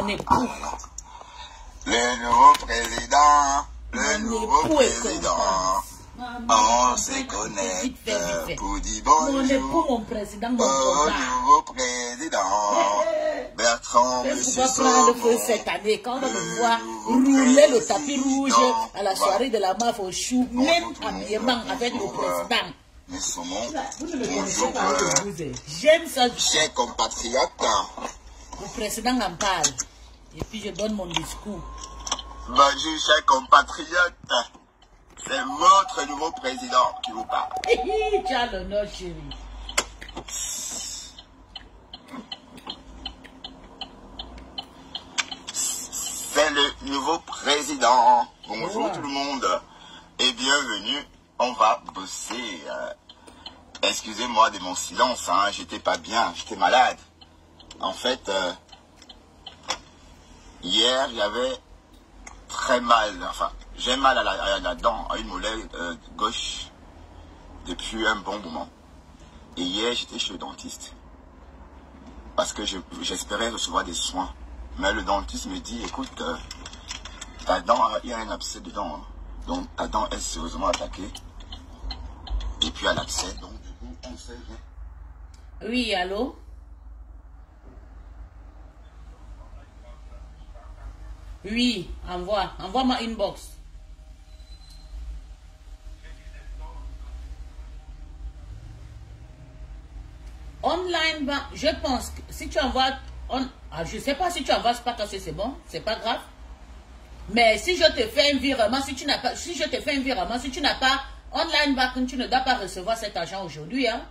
mon époux. Le nouveau président, le nouveau président. On se connecte pour dire bonjour. Mon époux, mon président, mon au papa. nouveau président. Bertrand, monsieur Somo. Prendre feu cette année, quand on va me voir rouler le tapis rouge à la soirée de la MAF au chou, même habillement avec le président. Nous sommes Vous ne me connaissez pas, j'aime ça. chers compatriotes. Le président en parle. Et puis je donne mon discours. Bonjour, chers compatriotes. C'est votre nouveau président qui vous parle. Tu as l'honneur, chérie. C'est le nouveau président. Bonjour tout le monde et bienvenue. On va bosser. Excusez-moi de mon silence, hein, j'étais pas bien, j'étais malade. En fait, hier, j'avais très mal. Enfin, j'ai mal à la dent, à une molaire gauche depuis un bon moment. Et hier, j'étais chez le dentiste. Parce que j'espérais recevoir des soins. Mais le dentiste me dit, écoute, ta dent, il y a un abcès dedans. Hein. Donc, ta dent est sérieusement attaquée. Et puis, à l'abcès, donc, du coup, on sait rien. Oui, allô? Oui, envoie ma inbox. Online, ben, je pense que si tu envoies, je sais pas si tu envoies pas parce que c'est bon, c'est pas grave. Mais si je te fais un virement, si tu n'as pas online bank, tu ne dois pas recevoir cet argent aujourd'hui, hein.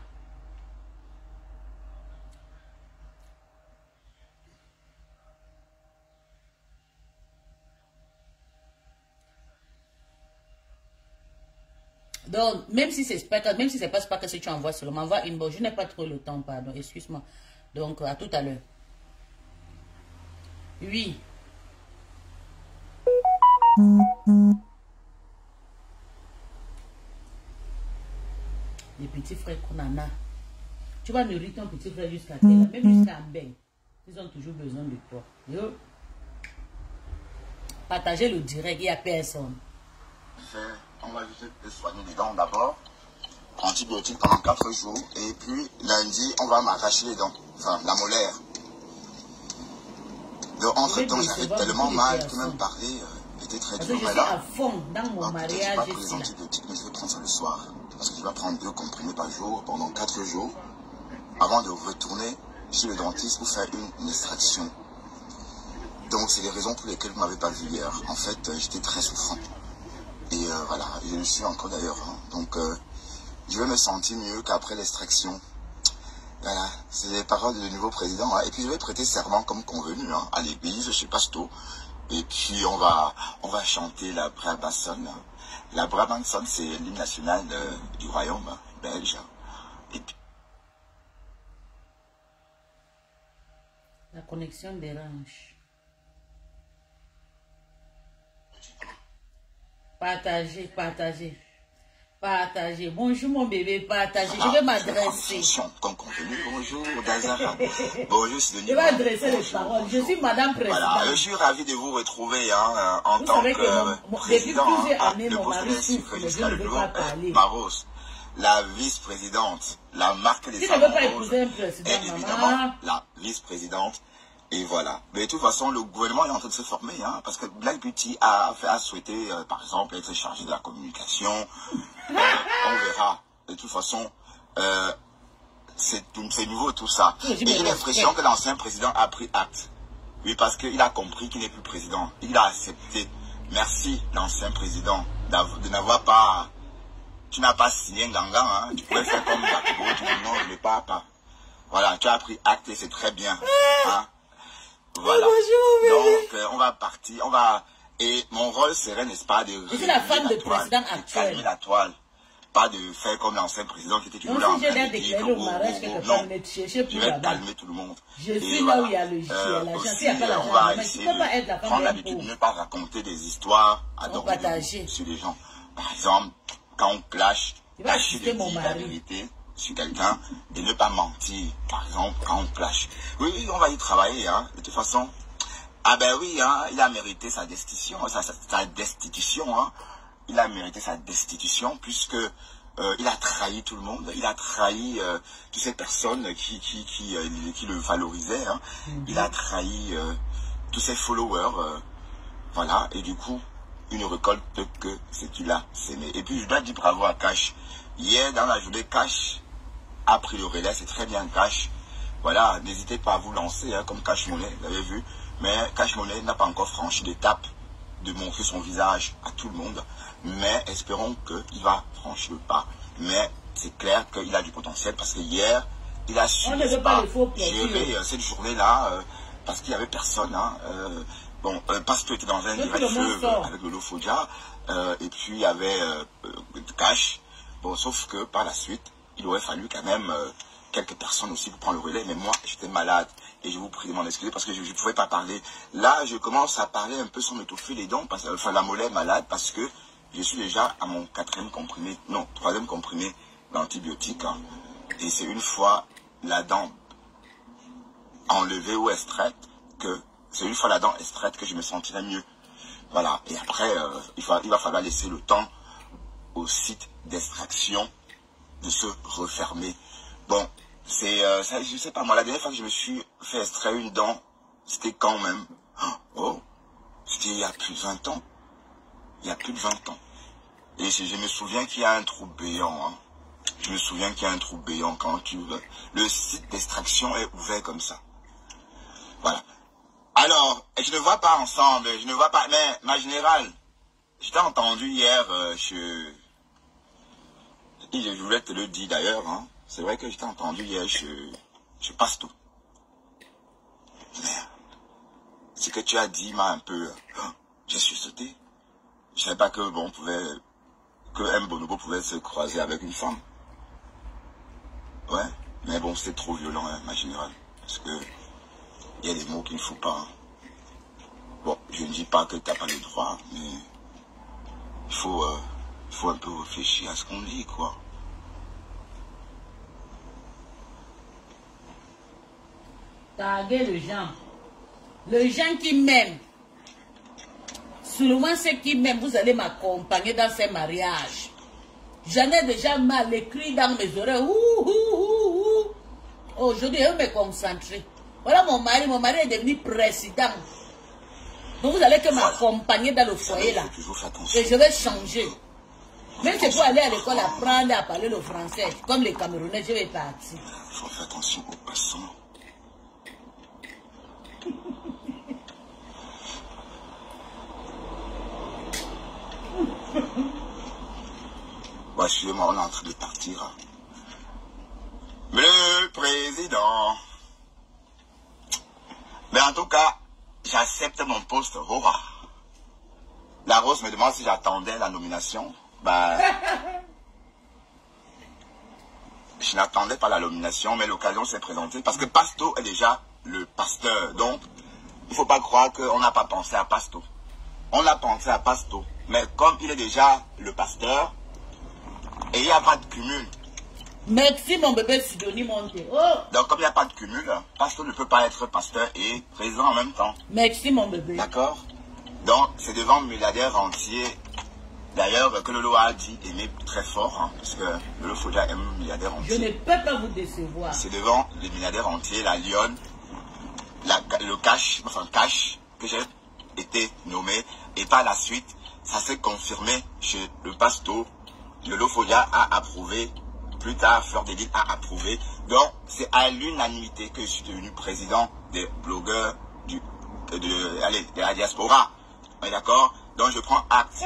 Donc, même si c'est pas que si tu envoies seulement, envoie une bonne. Je n'ai pas trop le temps, pardon, excuse-moi. Donc, à tout à l'heure. Oui. Les petits frères qu'on en a. Tu vas nourrir ton petit frère jusqu'à quelle heure? Même jusqu'à Mbeng. Ils ont toujours besoin de toi. Yo. Partagez le direct, il n'y a personne. On va juste soigner les dents d'abord. Antibiotiques pendant 4 jours. Et puis lundi, on va m'arracher les dents. Enfin, la molaire. Donc, entre-temps, j'avais tellement mal que même parler était très dur. Je suis à fond dans mon mariage. Je ne vais pas prendre les antibiotiques, mais je vais prendre ça le soir. Parce que je vais prendre 2 comprimés par jour pendant 4 jours. Avant de retourner chez le dentiste pour faire une extraction. Donc, c'est les raisons pour lesquelles vous ne m'avez pas vu hier. En fait, j'étais très souffrant. Et voilà, je le suis encore d'ailleurs. Hein. Donc, je vais me sentir mieux qu'après l'extraction. Voilà, c'est les paroles du nouveau président. Hein. Et puis, je vais prêter serment comme convenu hein, à l'église, chez Pasto. Et puis, on va chanter la Brabançonne. La Brabançonne, c'est l'hymne national du royaume belge. Et puis... La connexion dérange. Partagez. Bonjour mon bébé, partagez. Je vais m'adresser. Comme convenu, bonjour Dazara. Bonjour Sidonie. Je vais adresser les paroles. Je suis Madame Présidente. Voilà, je suis ravi de vous retrouver hein, en tant que président. Depuis plusieurs années, mon mari souffre, mais je ne veux pas parler. Maros, la vice-présidente, la marque des femmes. Tu ne veux pas épouser un président, évidemment, la vice-présidente. Et voilà. Mais de toute façon, le gouvernement est en train de se former, hein, parce que Black Beauty a souhaité, par exemple, être chargé de la communication. On verra. De toute façon, c'est nouveau tout ça. Et j'ai l'impression que l'ancien président a pris acte. Oui, parce qu'il a compris qu'il n'est plus président. Il a accepté. Merci, l'ancien président, de n'avoir pas... Tu n'as pas signé un gangan, hein. Tu pouvais faire comme Bakbo, tu dis non, je ne pas. Voilà, tu as pris acte et c'est très bien. Hein. Voilà. Donc, on va partir, et mon rôle serait, n'est-ce pas, de je suis la femme du président actuel. Calmer la toile. Pas de faire comme l'ancien président qui était toujours en train de dire que je vais calmer tout le monde. Je suis là où il y a le l'argent. On va essayer de prendre l'habitude de ne pas raconter des histoires à dormir sur les gens. Par exemple, quand on clash, tâcher de dire la vérité sur quelqu'un et ne pas mentir, par exemple, quand on clash. Oui, on va y travailler, hein. De toute façon, Ah ben oui, hein, il a mérité sa destitution, sa destitution, hein. Il a mérité sa destitution puisque il a trahi tout le monde, il a trahi toutes ces personnes qui le valorisaient, hein. Il a trahi tous ses followers, voilà, et du coup, il ne récolte que ce qu'il a sémé. Et puis je dois dire bravo à Cash. Hier, dans la journée, Cash a pris le relais, c'est très bien Cash. Voilà, n'hésitez pas à vous lancer, hein, comme Cash Money, vous l'avez vu. Mais Cash Money n'a pas encore franchi l'étape de montrer son visage à tout le monde. Mais espérons qu'il va franchir le pas. Mais c'est clair qu'il a du potentiel parce que hier, il a su gérer cette journée-là parce qu'il n'y avait personne. Hein, Pasto était dans un direct fleuve avec Lolo Fodia et puis il y avait Cash. Bon, sauf que par la suite, il aurait fallu quand même quelques personnes aussi pour prendre le relais. Mais moi, j'étais malade et je vous prie de m'en excuser parce que je ne pouvais pas parler. Là, je commence à parler un peu sans m'étouffer les dents, enfin la mollet malade parce que je suis déjà à mon 3e comprimé d'antibiotiques. Hein, et c'est une fois la dent enlevée ou extraite que je me sentirai mieux. Voilà. Et après, il va falloir laisser le temps au site d'extraction de se refermer. Bon, je sais pas moi, la dernière fois que je me suis fait extraire une dent, c'était quand même? Oh, c'était il y a plus de 20 ans. Il y a plus de 20 ans. Et je me souviens qu'il y a un trou béant. Hein. Je me souviens qu'il y a un trou béant quand le site d'extraction est ouvert comme ça. Voilà. Alors, je ne vois pas ensemble, mais ma générale, je t'ai entendu hier, je voulais te le dire d'ailleurs, hein. C'est vrai que je t'ai entendu hier, je passe tout. Mais, ce que tu as dit m'a un peu, j'ai sursauté. Je savais pas que M. Bonobo pouvait se croiser avec une femme. Ouais, mais bon, c'était trop violent, hein, ma générale, parce que il y a des mots qu'il ne faut pas. Hein. Bon, je ne dis pas que tu n'as pas le droit, mais il faut un peu réfléchir à ce qu'on dit, quoi. Taguer les gens qui m'aiment. Seulement ceux qui m'aiment, vous allez m'accompagner dans ces mariages. J'en ai déjà mal écrit dans mes oreilles. Aujourd'hui, je vais me concentrer. Voilà mon mari est devenu président. Donc vous allez que m'accompagner dans le foyer là. Et je vais changer. Même si pour aller à l'école apprendre à parler le français, comme les Camerounais, je vais partir. Il faut faire attention aux passants. Bon, excusez-moi, on est en train de partir. Le président. Mais en tout cas, j'accepte mon poste. La Rose me demande si j'attendais la nomination. Bah, je n'attendais pas la nomination, mais l'occasion s'est présentée parce que Pasto est déjà le pasteur. Donc, il ne faut pas croire qu'on n'a pas pensé à Pasto. On a pensé à Pasto. Mais comme il est déjà le pasteur, et il n'y a pas de cumul. Merci mon bébé Sidonie Monte. Oh. Donc comme il n'y a pas de cumul, Pasto ne peut pas être pasteur et président en même temps. Merci mon bébé. D'accord. Donc c'est devant milliardaires entiers. D'ailleurs, que Lolo a dit aimer très fort, hein, parce que Lolo Fodia aime milliardaires entiers. Je ne peux pas vous décevoir. C'est devant les milliardaires entiers, la Lyon, le Cash, que j'ai été nommé, et par la suite, ça s'est confirmé chez le Pasto. Lolo Fodia a approuvé, plus tard Fleur de Lys a approuvé. Donc c'est à l'unanimité que je suis devenu président des blogueurs de la diaspora. D'accord? Donc je prends acte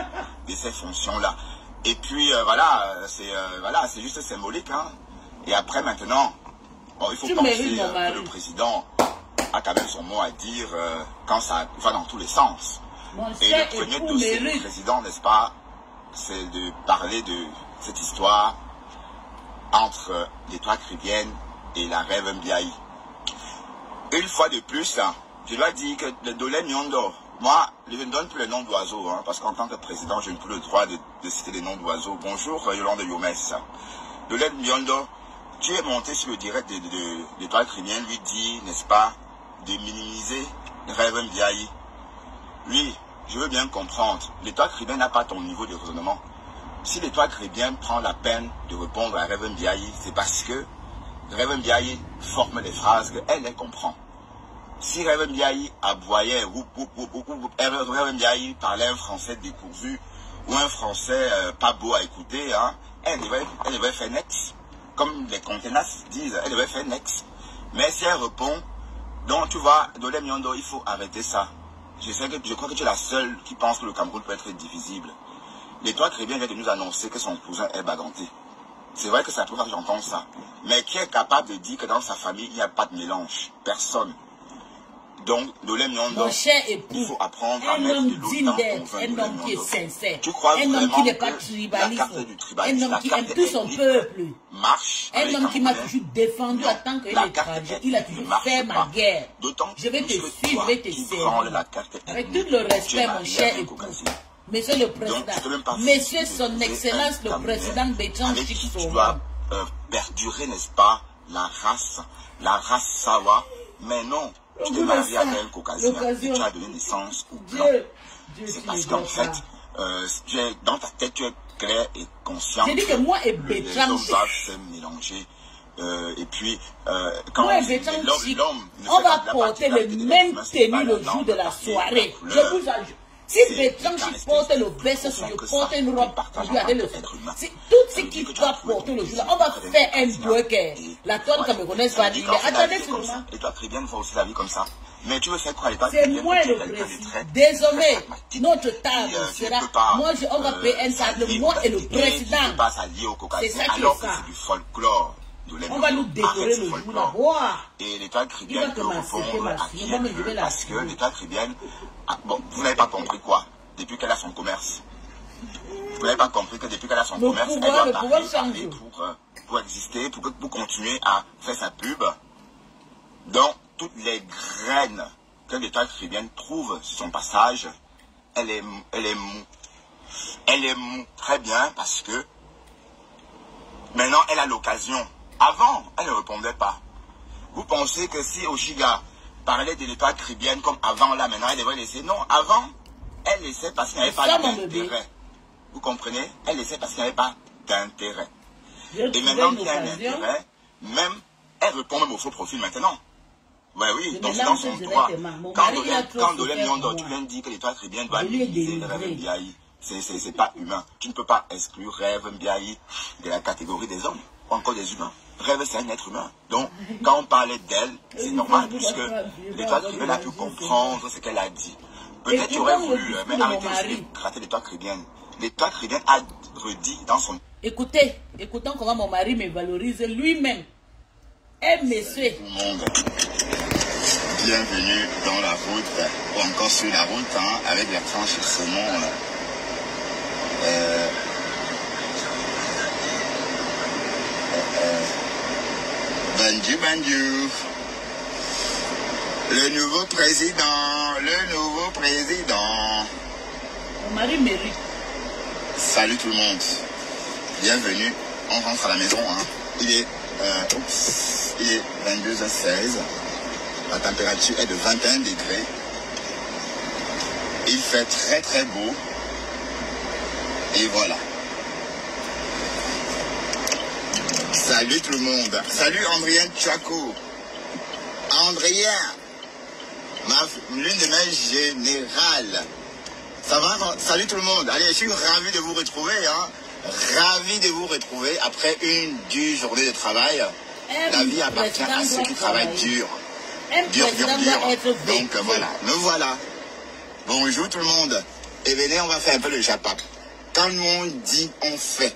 de ces fonctions-là. Et puis voilà, c'est juste symbolique. Hein. Et après maintenant, bon, il faut penser que le président a quand même son mot à dire quand ça va dans tous les sens. Et le premier dossier du président, n'est-ce pas, c'est de parler de cette histoire entre l'étoile caribéenne et la rêve Mbiaï. Une fois de plus, je dois dire que le Dolé Nyondo, moi, je ne donne plus le nom d'oiseau, hein, parce qu'en tant que président, je n'ai plus le droit de citer les noms d'oiseaux. Bonjour, Yolande Yomès. Dolé Nyondo, tu es monté sur le direct de l'étoile caribéenne, lui dit, n'est-ce pas, de minimiser Rêve Ndiaye. Oui, je veux bien comprendre. L'État caribéen n'a pas ton niveau de raisonnement. Si l'État caribéen prend la peine de répondre à Rêve Ndiaye, c'est parce que Rêve Ndiaye forme les phrases qu'elle les comprend. Si Rêve Ndiaye aboyait ou Rêve Ndiaye parlait un français décousu ou un français pas beau à écouter, hein, elle devrait faire next. Comme les contenants disent, elle devrait faire next. Mais si elle répond, donc tu vois, Dolé Miondo, il faut arrêter ça. Je crois que tu es la seule qui pense que le Cameroun peut être divisible. L'État caribéen vient de nous annoncer que son cousin est baganté. C'est vrai que c'est la première fois que j'entends ça. Mais qui est capable de dire que dans sa famille, il n'y a pas de mélange? Personne. Donc, Dolé Miondo, il faut apprendre à mettre de l'eau dans ton vin. Un homme qui est sincère. Tu crois un homme qui n'est pas tribaliste. Un homme qui aime tout son peuple. Marche. Un homme qui m'a toujours défendu en tant qu'étranger. Il a toujours fait ma guerre. Je vais te suivre, je vais te servir. Avec tout le respect, mon cher époux. Monsieur le Président, Monsieur son Excellence le Président Bertrand Chick tu dois perdurer, n'est-ce pas, la race Sawa, mais non, tu t'es marié avec un Caucasien et tu as donné naissance au blanc. C'est parce qu'en fait, dans ta tête, tu es clair et conscient que moi et les hommes doivent se mélanger. Et puis, quand l'homme on va porter le même tenue le jour de la soirée. Je vous ajoute. Si Bertrand Chick porte le veste, je porte une robe, regardez le tout ce qu'il doit porter le jour là, on va faire un bloqueur. La toile camerounaise va dire, attendez seulement. L'État caribéen voit aussi la vie comme ça. Mais tu veux faire quoi l'État caribéen? C'est moi le président. Désormais, notre table sera, on va payer un table, moi et le président. C'est ça qui est ça. C'est du folklore. On va nous décorer le jour là. Et l'État caribéen peut répondre à qui elle veut, parce que l'État caribéen, bon, vous n'avez pas compris quoi, depuis qu'elle a son commerce. Vous n'avez pas compris que depuis qu'elle a son commerce, elle doit parler pour exister, pour continuer à faire sa pub. Donc, toutes les graines que l'État caribéen trouve sur son passage, elle est mou. Elle est mou très bien parce que maintenant, elle a l'occasion. Avant, elle ne répondait pas. Vous pensez que si Oshiga parlait de l'État caribéen comme avant, là, maintenant, elle devrait laisser? Non, avant, elle laissait parce qu'il n'y avait pas d'intérêt. Vous comprenez? Elle laissait parce qu'il n'y avait pas d'intérêt. Et maintenant qu'il y a un intérêt, même, elle répond même au faux profil maintenant. Ouais, oui, donc c'est dans son droit. Quand Dolé Miondo, tu viens de dire que l'État caribéen doit utiliser le Rêve Ndiaye, c'est pas humain. Tu ne peux pas exclure Rêve Ndiaye de la catégorie des hommes, ou encore des humains. Rêve, c'est un être humain. Donc, quand on parlait d'elle, c'est normal, puisque l'État caribéen a pu comprendre ce qu'elle a dit. Peut-être tu aurais voulu, mais arrêtez de gratter l'État caribéen. L'État caribéen a redit dans son... Écoutons comment mon mari me valorise lui-même. Eh, monsieur. Tout le monde, bienvenue dans la route, ou encore sur la route, hein, avec la tranche de saumon. Bandu. Le nouveau président. Mon mari mérite. Salut tout le monde. Bienvenue. On rentre à la maison. Hein. Il est 22h16. La température est de 21 degrés. Il fait très très beau. Et voilà. Salut tout le monde. Salut Andrien Tchako. Andrien, l'une de mes générales. Ça va? Salut tout le monde. Allez, je suis ravi de vous retrouver. Hein. Ravi de vous retrouver après une dure journée de travail. La vie appartient à ceux qui travaillent dur. Dur. Donc voilà, nous voilà. Bonjour tout le monde. Et venez, on va faire un peu le japap. Quand on dit, on fait.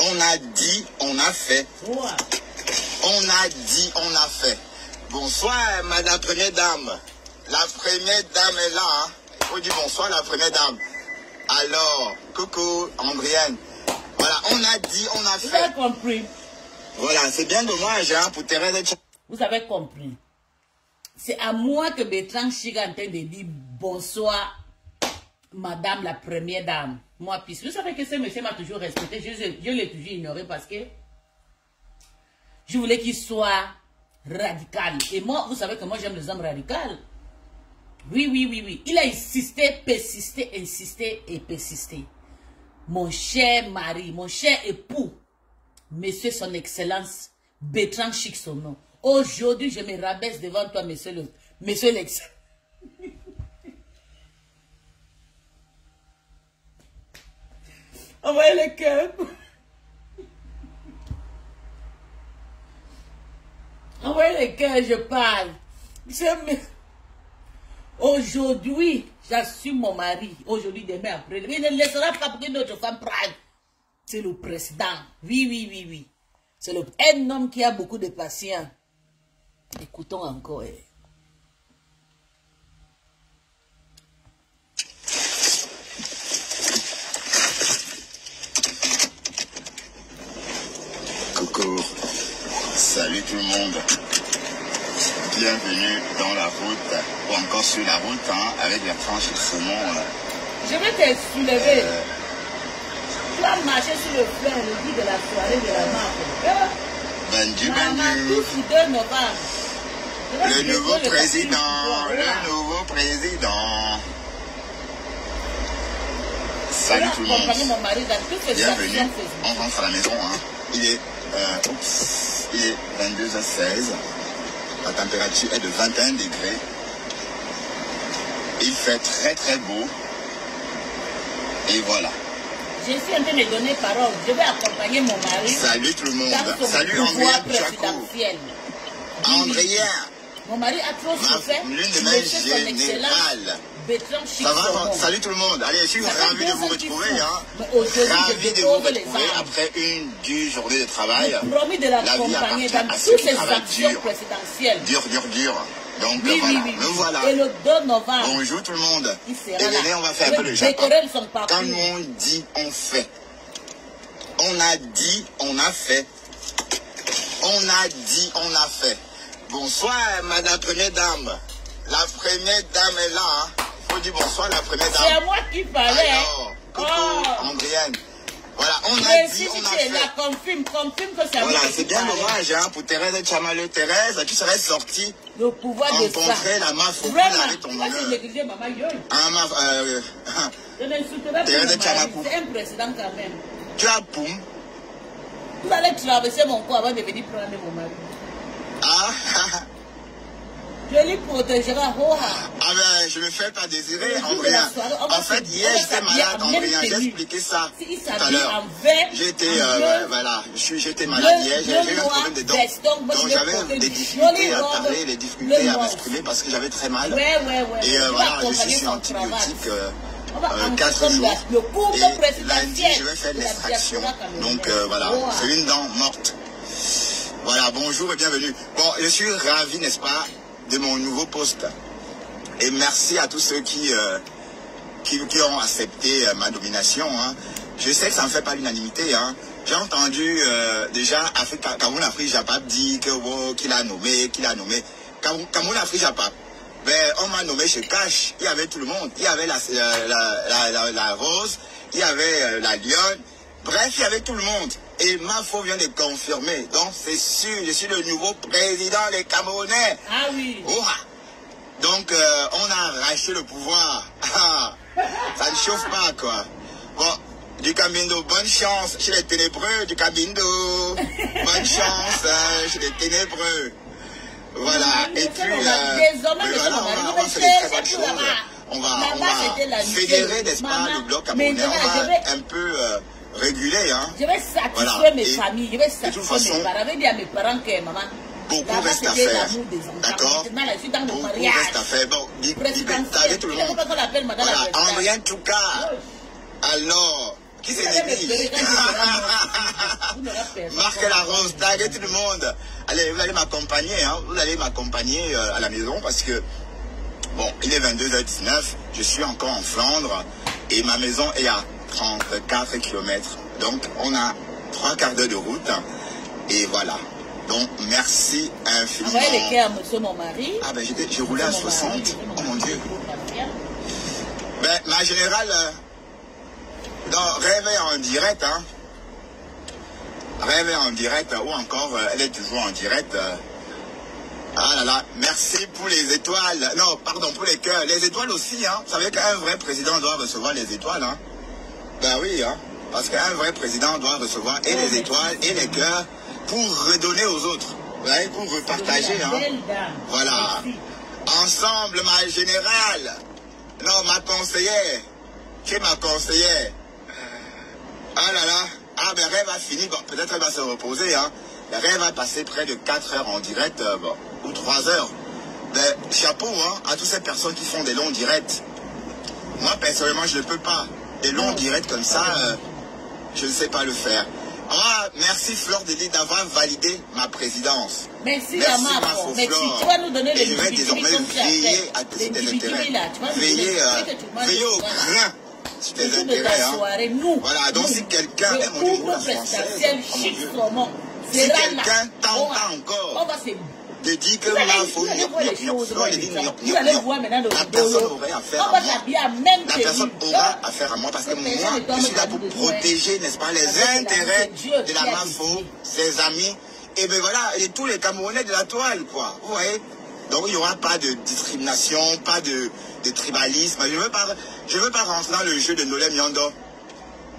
On a dit, on a fait. On a dit, on a fait. Bonsoir, madame première dame. La première dame est là. Hein. Il faut dire bonsoir, la première dame. Alors, coucou, Andrienne. Voilà, on a dit, on a fait. Vous avez compris. Voilà, c'est bien dommage hein, pour Thérèse. Vous avez compris. C'est à moi que Bertrand Chick est en train de dire bonsoir, madame la première dame. Moi, puisque vous savez que ce monsieur m'a toujours respecté, je l'ai toujours ignoré parce que je voulais qu'il soit radical. Et moi, vous savez que moi, j'aime les hommes radicaux. Oui, oui, oui, oui. Il a insisté, persisté, insisté et persisté. Mon cher mari, mon cher époux, Monsieur son Excellence, Bertrand Chiksono. Aujourd'hui, je me rabaisse devant toi, Monsieur l'excellence. Envoyez le cœur. Envoyez le cœur, je parle. Aujourd'hui, j'assume mon mari. Aujourd'hui, demain, après. Il ne laissera pas pour une autre femme prendre. C'est le président. Oui, oui, oui, oui. C'est un homme qui a beaucoup de patience. Écoutons encore. Coucou. Salut tout le monde. Bienvenue dans la route, ou encore sur la route, hein, avec la tranche de saumon. Je vais te soulever. Tu vas marcher sur le flanc le jour de la soirée de la marque. Benji, Tous 2 novembre. Le nouveau président. Salut tout le monde. Bienvenue. On rentre à la maison. Hein. Il est 22h16. La température est de 21 degrés. Il fait très très beau. Et voilà. Je suis en train de donner parole. Je vais accompagner mon mari. Salut tout le monde. Dans son Salut pouvoir présidentiel. Andréen. Mon mari a trop souffert. L'une de mes générales. Ça va? Salut tout le monde. Allez, je suis ravi de vous retrouver. Hein. Ravi de vous retrouver après une dure journée de travail. Promis de l'accompagner dans toutes ses actions présidentielles. Dur. Donc oui, voilà. Oui. Nous voilà. Et le 2 novembre. Bonjour tout le monde. Et venez, on va faire un peu le Japon. Quand on dit, on fait. On a dit, on a fait. On a dit, on a fait. Bonsoir, madame première dame. La première dame est là. Hein. Faut dire bonsoir, la première dame. C'est à moi qui parlais. Alors, coucou, Andréane. Voilà, on a dit, on a fait. Confirme que c'est à moi. Voilà, c'est bien dommage hein, pour Thérèse Tchamaleu. Thérèse, tu serais sortie. Le pouvoir de ça. Rencontrer la mafia avec ton honneur. Thérèse Tchamaleu. C'est un président quand même. Tu as poum. Vous allez traverser mon corps avant de venir prendre mon mari. Ah, je lui protégera. Ah ben, je ne me fais pas désirer, Andréa. En fait, hier, j'étais malade, Andréa. J'ai expliqué ça tout à l'heure. J'étais, voilà, j'étais malade hier. J'ai eu un problème de dents. Donc, j'avais des difficultés à parler, des difficultés à m'exprimer parce que j'avais très mal. Et voilà, je suis sur antibiotiques 4 jours. Et lundi, je vais faire l'extraction. Donc, voilà, c'est une dent morte. Voilà, bonjour et bienvenue. Bon, je suis ravi, n'est-ce pas, de mon nouveau poste. Et merci à tous ceux qui ont accepté ma nomination. Hein. Je sais que ça ne fait pas l'unanimité. Hein. J'ai entendu déjà Kamoun Afrique Japap dire qu'il a nommé. Kamoun Afrique Japap. Ben, on m'a nommé chez Cash. Il y avait tout le monde. Il y avait la Rose, il y avait la Lionne. Bref, il y avait tout le monde. Et Mafo vient de confirmer. Donc, c'est sûr, je suis le nouveau président des Camerounais. Ah oui. Oh. Donc, on a arraché le pouvoir. Ça ne chauffe pas, quoi. Bon, du Cabindo, bonne chance chez les ténébreux du Cabindo. Bonne chance chez les ténébreux. Voilà. Et puis, voilà, on va faire de très bonnes choses. On va fédérer, n'est-ce pas, le bloc camerounais. On va un peu... réguler, hein. Je vais satisfaire mes familles, je vais satisfaire mes parents. Je vais dire à mes parents que maman, beaucoup reste à faire. D'accord. Beaucoup reste à faire. Bon, t'avais tout le monde. Voilà, André en tout cas. Alors, qui s'est dit? Marc la Rose, t'avais tout le monde. Allez, vous allez m'accompagner, hein. Vous allez m'accompagner à la maison parce que, bon, il est 22h19, je suis encore en Flandre et ma maison est à 34 km. Donc, on a 3 quarts d'heure de route. Et voilà. Donc, merci infiniment. Envoyez les cœurs à monsieur mon mari. Ah ben, j'ai roulé à 60. Oh mon Dieu. Ben, ma générale, rêve en direct, hein. Rêve en direct, ou encore, elle est toujours en direct. Ah là là, merci pour les étoiles. Non, pardon, pour les cœurs les étoiles aussi, hein. Vous savez qu'un vrai président doit recevoir les étoiles, hein. Ben oui, hein. Parce qu'un vrai président doit recevoir et les étoiles et les cœurs pour redonner aux autres. Ouais, pour repartager, hein. Voilà. Ensemble, ma générale. Non, ma conseillère. Tu es ma conseillère. Ah là là. Ah, ben Rêve a fini. Bon, peut-être elle va se reposer, hein. Rêve va passer près de 4 heures en direct, bon, ou 3 heures. Ben, chapeau, hein, à toutes ces personnes qui font des longs directs. Moi, personnellement, je ne peux pas. Des longs directs comme ça, je ne sais pas le faire. Ah, merci Fleur de Lys d'avoir validé ma présidence. Merci Maman. Merci. Tu vas nous donner les je vais désormais veiller à tes intérêts. Veiller au grain sur tes intérêts. Hein. Voilà, donc si quelqu'un est mon Dieu, la française, si quelqu'un tente encore de dire que là, il faut la personne aurait affaire à moi. La personne aura affaire à moi parce que moi, je suis là pour protéger, n'est-ce pas, les intérêts de la MAFO, ses amis, et bien voilà, et tous les Camerounais de la toile, quoi. Vous voyez? Donc il n'y aura pas de discrimination, pas de tribalisme. Je veux pas rentrer dans le jeu de Nolem Yondo.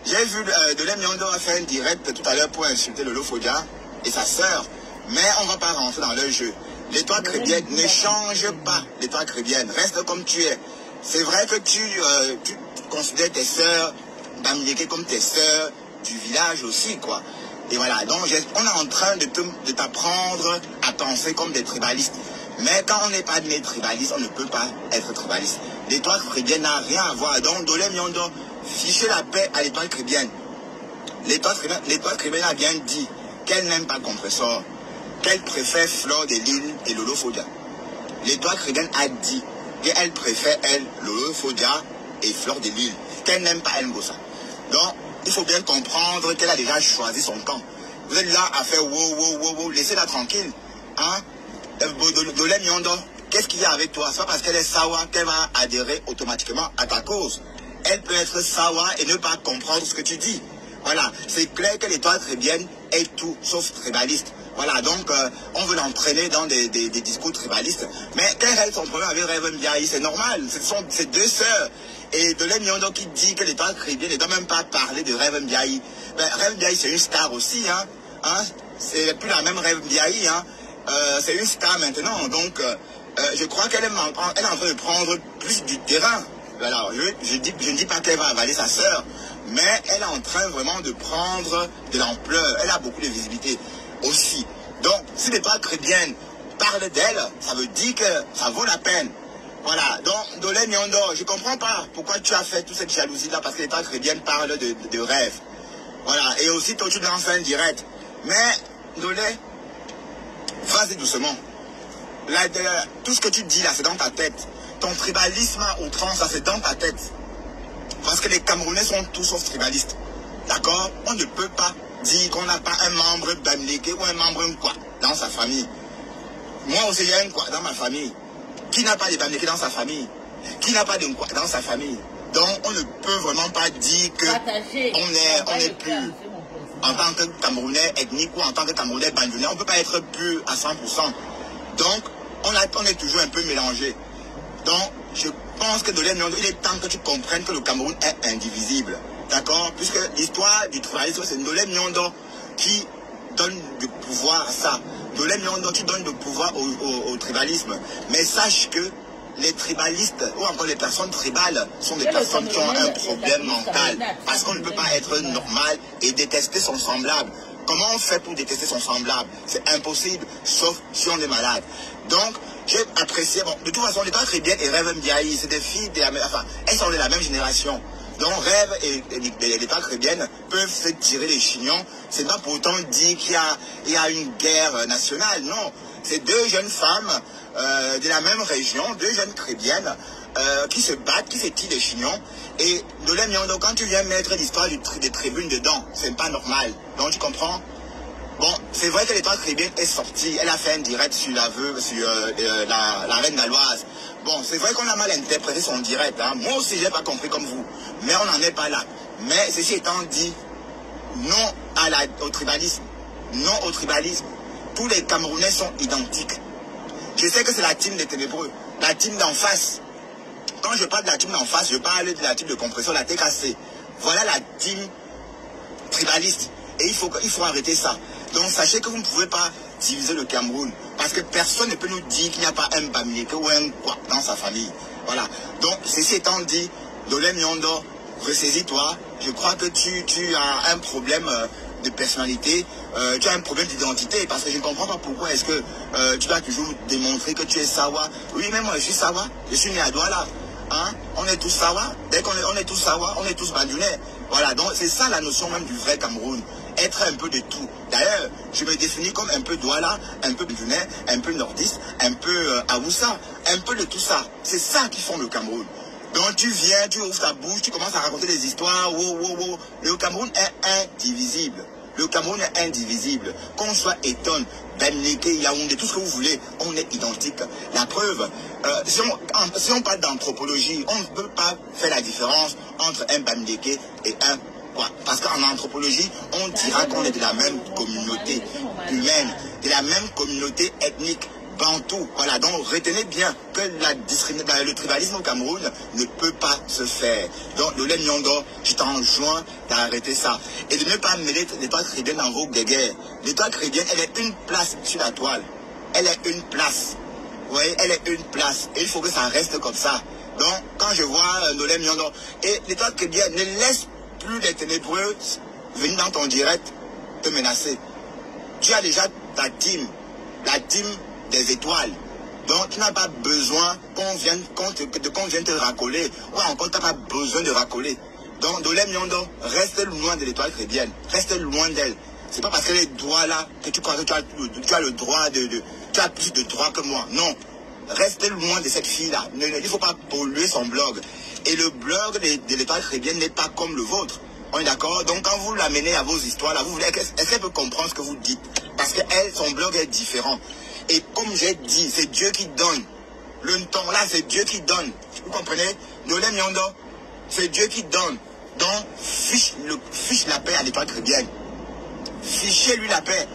J'ai vu Nolem Yondo a fait un direct tout à l'heure pour insulter Lolo Fodia et sa sœur. Mais on ne va pas rentrer dans le jeu. L'étoile chrétienne ne change pas. L'étoile chrétienne reste comme tu es. C'est vrai que tu considères tes sœurs d'Amérique comme tes sœurs du village aussi, quoi. Et voilà, donc on est en train de t'apprendre à penser comme des tribalistes. Mais quand on n'est pas né tribaliste, on ne peut pas être tribaliste. L'étoile chrétienne n'a rien à voir. Donc, Nolem Yondo, fichez la paix à l'étoile chrétienne. L'étoile chrétienne a bien dit qu'elle n'aime pas Compressor, qu'elle préfère Fleur de Lys et Lolo Fodia. L'étoile chrétienne a dit qu'elle préfère, elle, Lolo Fodia et Fleur de Lys, qu'elle n'aime pas Ngossa. Donc, il faut bien comprendre qu'elle a déjà choisi son camp. Vous êtes là à faire wow, laissez-la tranquille. Hein? Nolem Yondo, qu'est-ce qu'il y a avec toi? C'est pas parce qu'elle est sawa qu'elle va adhérer automatiquement à ta cause. Elle peut être sawa et ne pas comprendre ce que tu dis. Voilà, c'est clair que l'étoile chrétienne est tout sauf tribaliste. Voilà, donc on veut l'entraîner dans des discours tribalistes. Mais quel est son problème avec Rêve Ndiaye? C'est normal, ce sont ses deux sœurs. Et Nolem Yondo qui dit que l'étoile chrétienne ne doit même pas parler de Rêve Ndiaye. Ben, Rêve Ndiaye c'est une star aussi, hein. C'est plus la même Rêve Ndiaye, hein. C'est une star maintenant, donc je crois qu'elle est en train de prendre plus du terrain. Voilà, je ne dis pas qu'elle va avaler sa sœur, mais elle est en train vraiment de prendre de l'ampleur. Elle a beaucoup de visibilité aussi. Donc, si l'étoile chrétienne parle d'elle, ça veut dire que ça vaut la peine. Voilà, donc Nolem Yondo, je ne comprends pas pourquoi tu as fait toute cette jalousie-là, parce que l'étoile chrétienne parle de rêve. Voilà, et aussi toi tu lances un direct. Mais, Nolem, vas-y doucement. Tout ce que tu dis là, c'est dans ta tête. Ton tribalisme à outrance, c'est dans ta tête. Parce que les Camerounais sont tous sauf tribalistes. D'accord? On ne peut pas dire qu'on n'a pas un membre Bamileke ou un membre Nkwa dans sa famille. Moi aussi, j'ai un Nkwa dans ma famille. Qui n'a pas de Bamileke dans sa famille? Qui n'a pas de Nkwa dans sa famille? Donc, on ne peut vraiment pas dire que on est pur. En tant que Camerounais ethnique ou en tant que Camerounais bandunais, on ne peut pas être pur à 100%. Donc, on est toujours un peu mélangé. Donc, je pense que Nolem Yondo, il est temps que tu comprennes que le Cameroun est indivisible. D'accord? Puisque l'histoire du tribalisme, c'est Nolem Yondo qui donne du pouvoir à ça. Nolem Yondo qui donne du pouvoir au tribalisme. Mais sache que les tribalistes, ou encore les personnes tribales, sont des personnes qui ont un problème mental. Parce qu'on ne peut pas être normal et détester son semblable. Comment on fait pour détester son semblable? C'est impossible, sauf si on est malade. Donc, j'ai apprécié, bon, de toute façon, l'étoile chrétienne et Rêve Ndiaye, c'est des filles, enfin, elles sont de la même génération. Donc, Rêve et l'étoile chrétienne peuvent se tirer les chignons. C'est pas pour autant dire qu'il y a une guerre nationale, non. C'est deux jeunes femmes de la même région, deux jeunes chrétiennes, qui se battent, qui se tirent les chignons. Et Nolem Yondo, quand tu viens mettre l'histoire des tribunes dedans, c'est pas normal. Donc tu comprends? Bon, c'est vrai que l'étoile chrétienne est sortie, elle a fait un direct sur la veuve, sur la reine galloise. Bon, c'est vrai qu'on a mal interprété son direct, hein. Moi aussi, je n'ai pas compris comme vous. Mais on n'en est pas là. Mais ceci étant dit, non au tribalisme. Non au tribalisme. Tous les Camerounais sont identiques. Je sais que c'est la team des ténébreux, la team d'en face, Quand je parle de la team en face, je parle de la team de compression, la TKC. Voilà la team tribaliste. Et il faut arrêter ça. Donc sachez que vous ne pouvez pas diviser le Cameroun. Parce que personne ne peut nous dire qu'il n'y a pas un Bamileke ou un quoi dans sa famille. Voilà. Donc ceci étant dit, Dolé Miondo, ressaisis-toi. Je crois que tu as un problème de personnalité. Tu as un problème d'identité. Parce que je ne comprends pas pourquoi est-ce que tu dois toujours démontrer que tu es Sawa. Oui, même moi je suis Sawa. Je suis né à Douala. Hein? On est tous Sawa. Dès qu'on est tous Sawa, on est tous Bandunais. Voilà, donc c'est ça la notion même du vrai Cameroun. Être un peu de tout. D'ailleurs, je me définis comme un peu Douala, un peu Bandunais, un peu nordiste, un peu Awoussa, un peu de tout ça. C'est ça qui font le Cameroun. Donc tu viens, tu ouvres ta bouche, tu commences à raconter des histoires. Wow. Le Cameroun est indivisible. Le Cameroun est indivisible. Qu'on soit Eton, Bamileke, Yaoundé, tout ce que vous voulez, on est identique. La preuve, si on parle d'anthropologie, on ne peut pas faire la différence entre un Bamileke et un quoi. Parce qu'en anthropologie, on dira qu'on est de la même communauté humaine, de la même communauté ethnique. Bantou. Voilà, donc retenez bien que le tribalisme au Cameroun ne peut pas se faire. Donc, Dolé Miondo, je t'enjoins d'arrêter ça. Et de ne pas mêler l'étoile chrétienne dans vos guerres. L'étoile chrétienne, elle est une place sur la toile. Elle est une place. Vous voyez, elle est une place. Et il faut que ça reste comme ça. Donc, quand je vois Dolé Miondo, et l'étoile chrétienne ne laisse plus les ténébreux venir dans ton direct te menacer. Tu as déjà ta team, la team des étoiles. Donc tu n'as pas besoin qu'on vienne te racoler. Ou encore tu n'as pas besoin de racoler. Donc Dolé Miondo, reste loin de l'étoile chrétienne. Reste loin d'elle. C'est pas parce qu'elle est droit là que tu crois que tu as le droit tu as plus de droits que moi. Non. Reste loin de cette fille-là. Il ne faut pas polluer son blog. Et le blog de l'étoile chrétienne n'est pas comme le vôtre. On est d'accord? Donc quand vous l'amenez à vos histoires là, vous voulez, est-ce qu'elle peut comprendre ce que vous dites? Parce que son blog est différent. Et comme j'ai dit, c'est Dieu qui donne. Le temps là, c'est Dieu qui donne. Vous comprenez? Dolé Miondo, c'est Dieu qui donne. Donc, fiche la paix à l'étoile chrétienne. Fichez-lui la paix.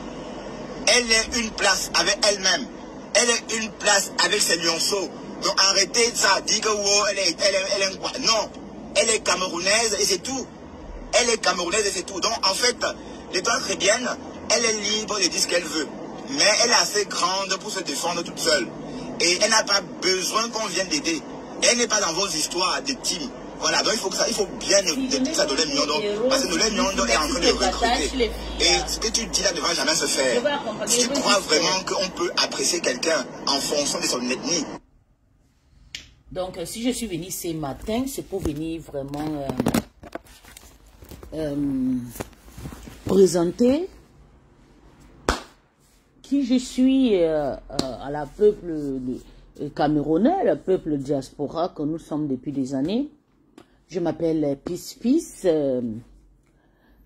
Elle est une place avec elle-même. Elle est une place avec ses lionceaux. Donc arrêtez ça. Dites que wow, elle est quoi? Non. Elle est camerounaise et c'est tout. Elle est camerounaise et c'est tout. Donc en fait, l'étoile chrétienne, elle est libre de dire ce qu'elle veut. Mais elle est assez grande pour se défendre toute seule. Et elle n'a pas besoin qu'on vienne l'aider. Elle n'est pas dans vos histoires de team. Voilà, donc il faut bien écouter ça Dolé Miondo. Parce que Dolé Miondo est en train de recruter. Et ce que tu dis là ne va jamais se faire. Si tu crois vraiment qu'on peut apprécier quelqu'un en fonction de son ethnie. Donc, si je suis venue ce matin, c'est pour venir vraiment présenter qui je suis à la peuple camerounais, le peuple diaspora que nous sommes depuis des années. Je m'appelle Pis.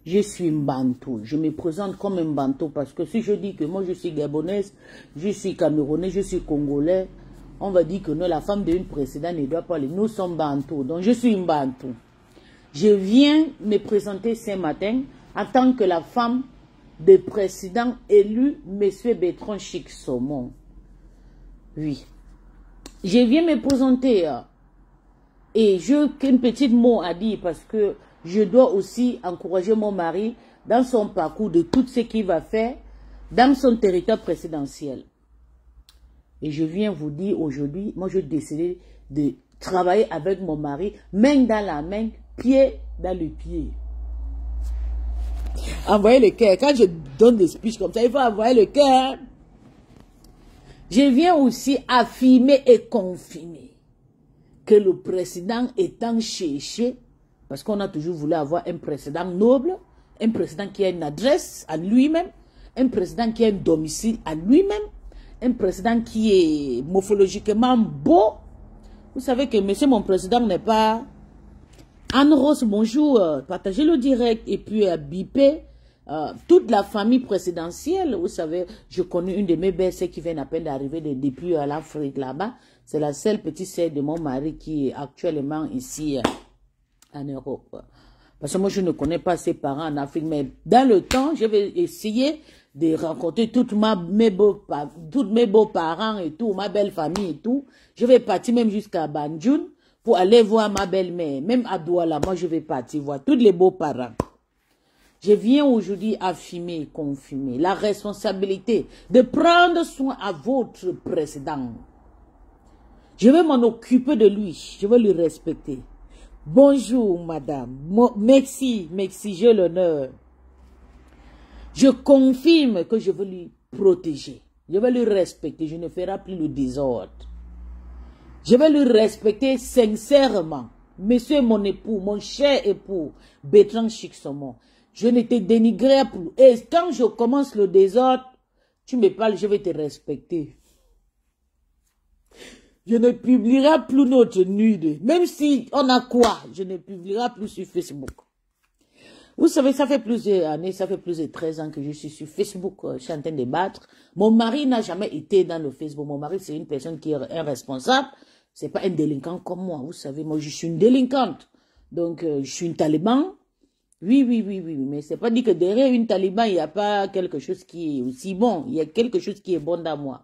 Je suis Mbantou. Je me présente comme un Mbantou parce que si je dis que moi je suis gabonaise, je suis camerounais, je suis congolais, on va dire que non, la femme d'une précédente ne doit pas aller. Nous sommes Mbantou. Donc je suis Mbantou. Je viens me présenter ce matin en tant que la femme de président élu, M. Bertrand Chic-Saumon. Oui. Je viens me présenter et j'ai qu'un petit mot à dire parce que je dois aussi encourager mon mari dans son parcours de tout ce qu'il va faire dans son territoire présidentiel. Et je viens vous dire aujourd'hui, moi je décidé de travailler avec mon mari, main dans la main, pied dans le pied. Envoyez le cœur. Quand je donne des speeches comme ça, il faut envoyer le cœur. Je viens aussi affirmer et confirmer que le président étant cherché, parce qu'on a toujours voulu avoir un président noble, un président qui a une adresse à lui-même, un président qui a un domicile à lui-même, un président qui est morphologiquement beau. Vous savez que monsieur mon président n'est pas... Anne-Rose, bonjour, partagez le direct et puis bipez toute la famille présidentielle. Vous savez, je connais une de mes belles-sœurs qui vient à peine d'arriver depuis l'Afrique là-bas. C'est la seule petite sœur de mon mari qui est actuellement ici en Europe. Parce que moi, je ne connais pas ses parents en Afrique, mais dans le temps, je vais essayer de rencontrer toutes mes beaux-parents et tout, ma belle famille et tout. Je vais partir même jusqu'à Banjul pour aller voir ma belle-mère. Même à Douala, moi je vais partir voir tous les beaux-parents. Je viens aujourd'hui affirmer, confirmer la responsabilité de prendre soin à votre président. Je vais m'en occuper de lui, je vais lui respecter. Bonjour madame, merci, j'ai l'honneur. Je confirme que je veux lui protéger, je vais lui respecter, je ne ferai plus le désordre. Je vais lui respecter sincèrement. Monsieur mon époux, mon cher époux, Bertrand Chicsomo, je ne te dénigrerai plus. Et quand je commence le désordre, tu me parles, je vais te respecter. Je ne publierai plus notre nude. Même si on a quoi, je ne publierai plus sur Facebook. Vous savez, ça fait plusieurs années, ça fait plus de 13 ans que je suis sur Facebook, je suis en train de battre. Mon mari n'a jamais été dans le Facebook. Mon mari, c'est une personne qui est irresponsable. C'est pas un délinquant comme moi. Vous savez, moi, je suis une délinquante. Donc, je suis une taliban. Oui. Mais c'est pas dit que derrière une taliban, il n'y a pas quelque chose qui est aussi bon. Il y a quelque chose qui est bon dans moi.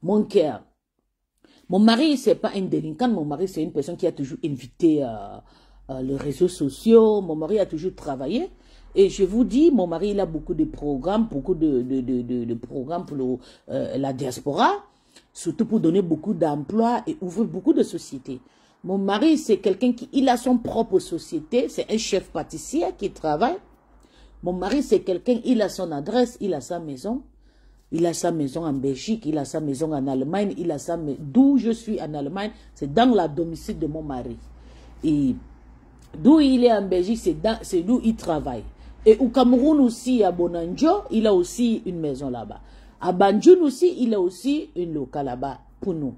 Mon cœur. Mon mari, c'est pas un délinquant. Mon mari, c'est une personne qui a toujours invité les réseaux sociaux. Mon mari a toujours travaillé. Et je vous dis, mon mari, il a beaucoup de programmes, programmes pour la diaspora, surtout pour donner beaucoup d'emplois et ouvrir beaucoup de sociétés. Mon mari, c'est quelqu'un il a son propre société, c'est un chef pâtissier qui travaille. Mon mari, c'est quelqu'un, il a son adresse, il a sa maison. Il a sa maison en Belgique, il a sa maison en Allemagne, il a sa maison. D'où je suis en Allemagne, c'est dans la domicile de mon mari. Et d'où il est en Belgique, c'est d'où il travaille. Et au Cameroun aussi, à Bonanjo, il a aussi une maison là-bas. À Banjul aussi, il a aussi une locale là-bas pour nous.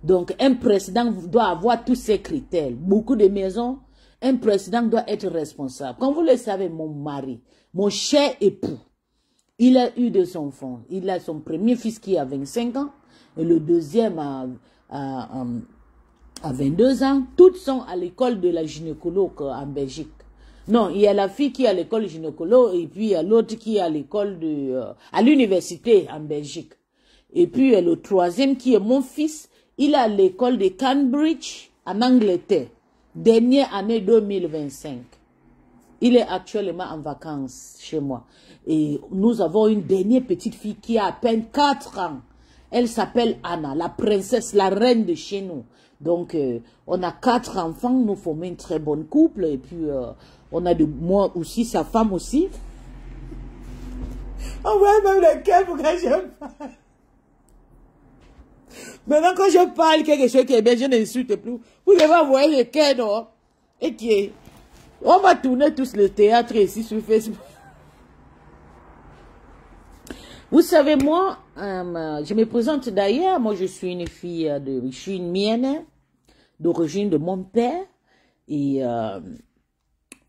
Donc, un président doit avoir tous ces critères. Beaucoup de maisons, un président doit être responsable. Comme vous le savez, mon mari, mon cher époux, il a eu deux enfants. Il a son premier fils qui a 25 ans et le deuxième à 22 ans. Toutes sont à l'école de la gynécologue en Belgique. Non, il y a la fille qui est à l'école gynécologue et puis il y a l'autre qui est à l'école à l'université en Belgique. Et puis le troisième qui est mon fils, il est à l'école de Cambridge en Angleterre. Dernière année 2025. Il est actuellement en vacances chez moi. Et nous avons une dernière petite fille qui a à peine 4 ans. Elle s'appelle Anna, la princesse, la reine de chez nous. Donc, on a 4 enfants, nous formons une très bonne couple. Et puis, on a moi aussi, sa femme aussi. On voit même le cœur pour quand je parle. Maintenant, quand je parle quelque chose qui est bien, je n'insulte plus. Vous devez envoyer le cœur, non? Et qui est... On va tourner tous le théâtre ici sur Facebook. Vous savez, moi, je me présente d'ailleurs. Moi, je suis une fille je suis une mienne d'origine de mon père. Et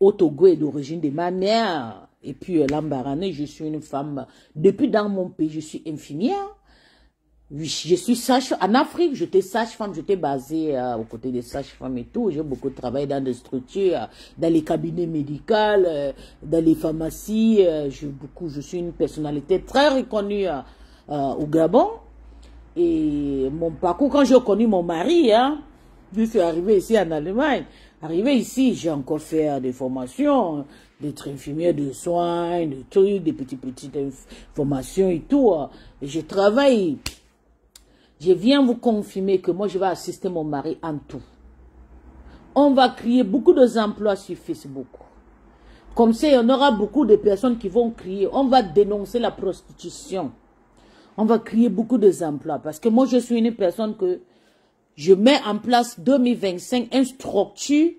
au Togo est d'origine de ma mère. Et puis, l'Ambaranais, je suis une femme. Depuis dans mon pays, je suis infirmière. Oui, je suis sage en Afrique, j'étais sage-femme, j'étais basée aux côtés des sages-femmes et tout. J'ai beaucoup travaillé dans des structures, dans les cabinets médicaux, dans les pharmacies. Je suis une personnalité très reconnue au Gabon. Et mon parcours, quand j'ai connu mon mari, je suis arrivée ici en Allemagne. Arrivée ici, j'ai encore fait des formations, d'être infirmière de soins, des trucs, des petites formations et tout. Et je travaille. Je viens vous confirmer que moi, je vais assister mon mari en tout. On va créer beaucoup d'emplois sur Facebook. Comme ça, il y en aura beaucoup de personnes qui vont crier. On va dénoncer la prostitution. On va créer beaucoup d'emplois. Parce que moi, je suis une personne que je mets en place 2025 une structure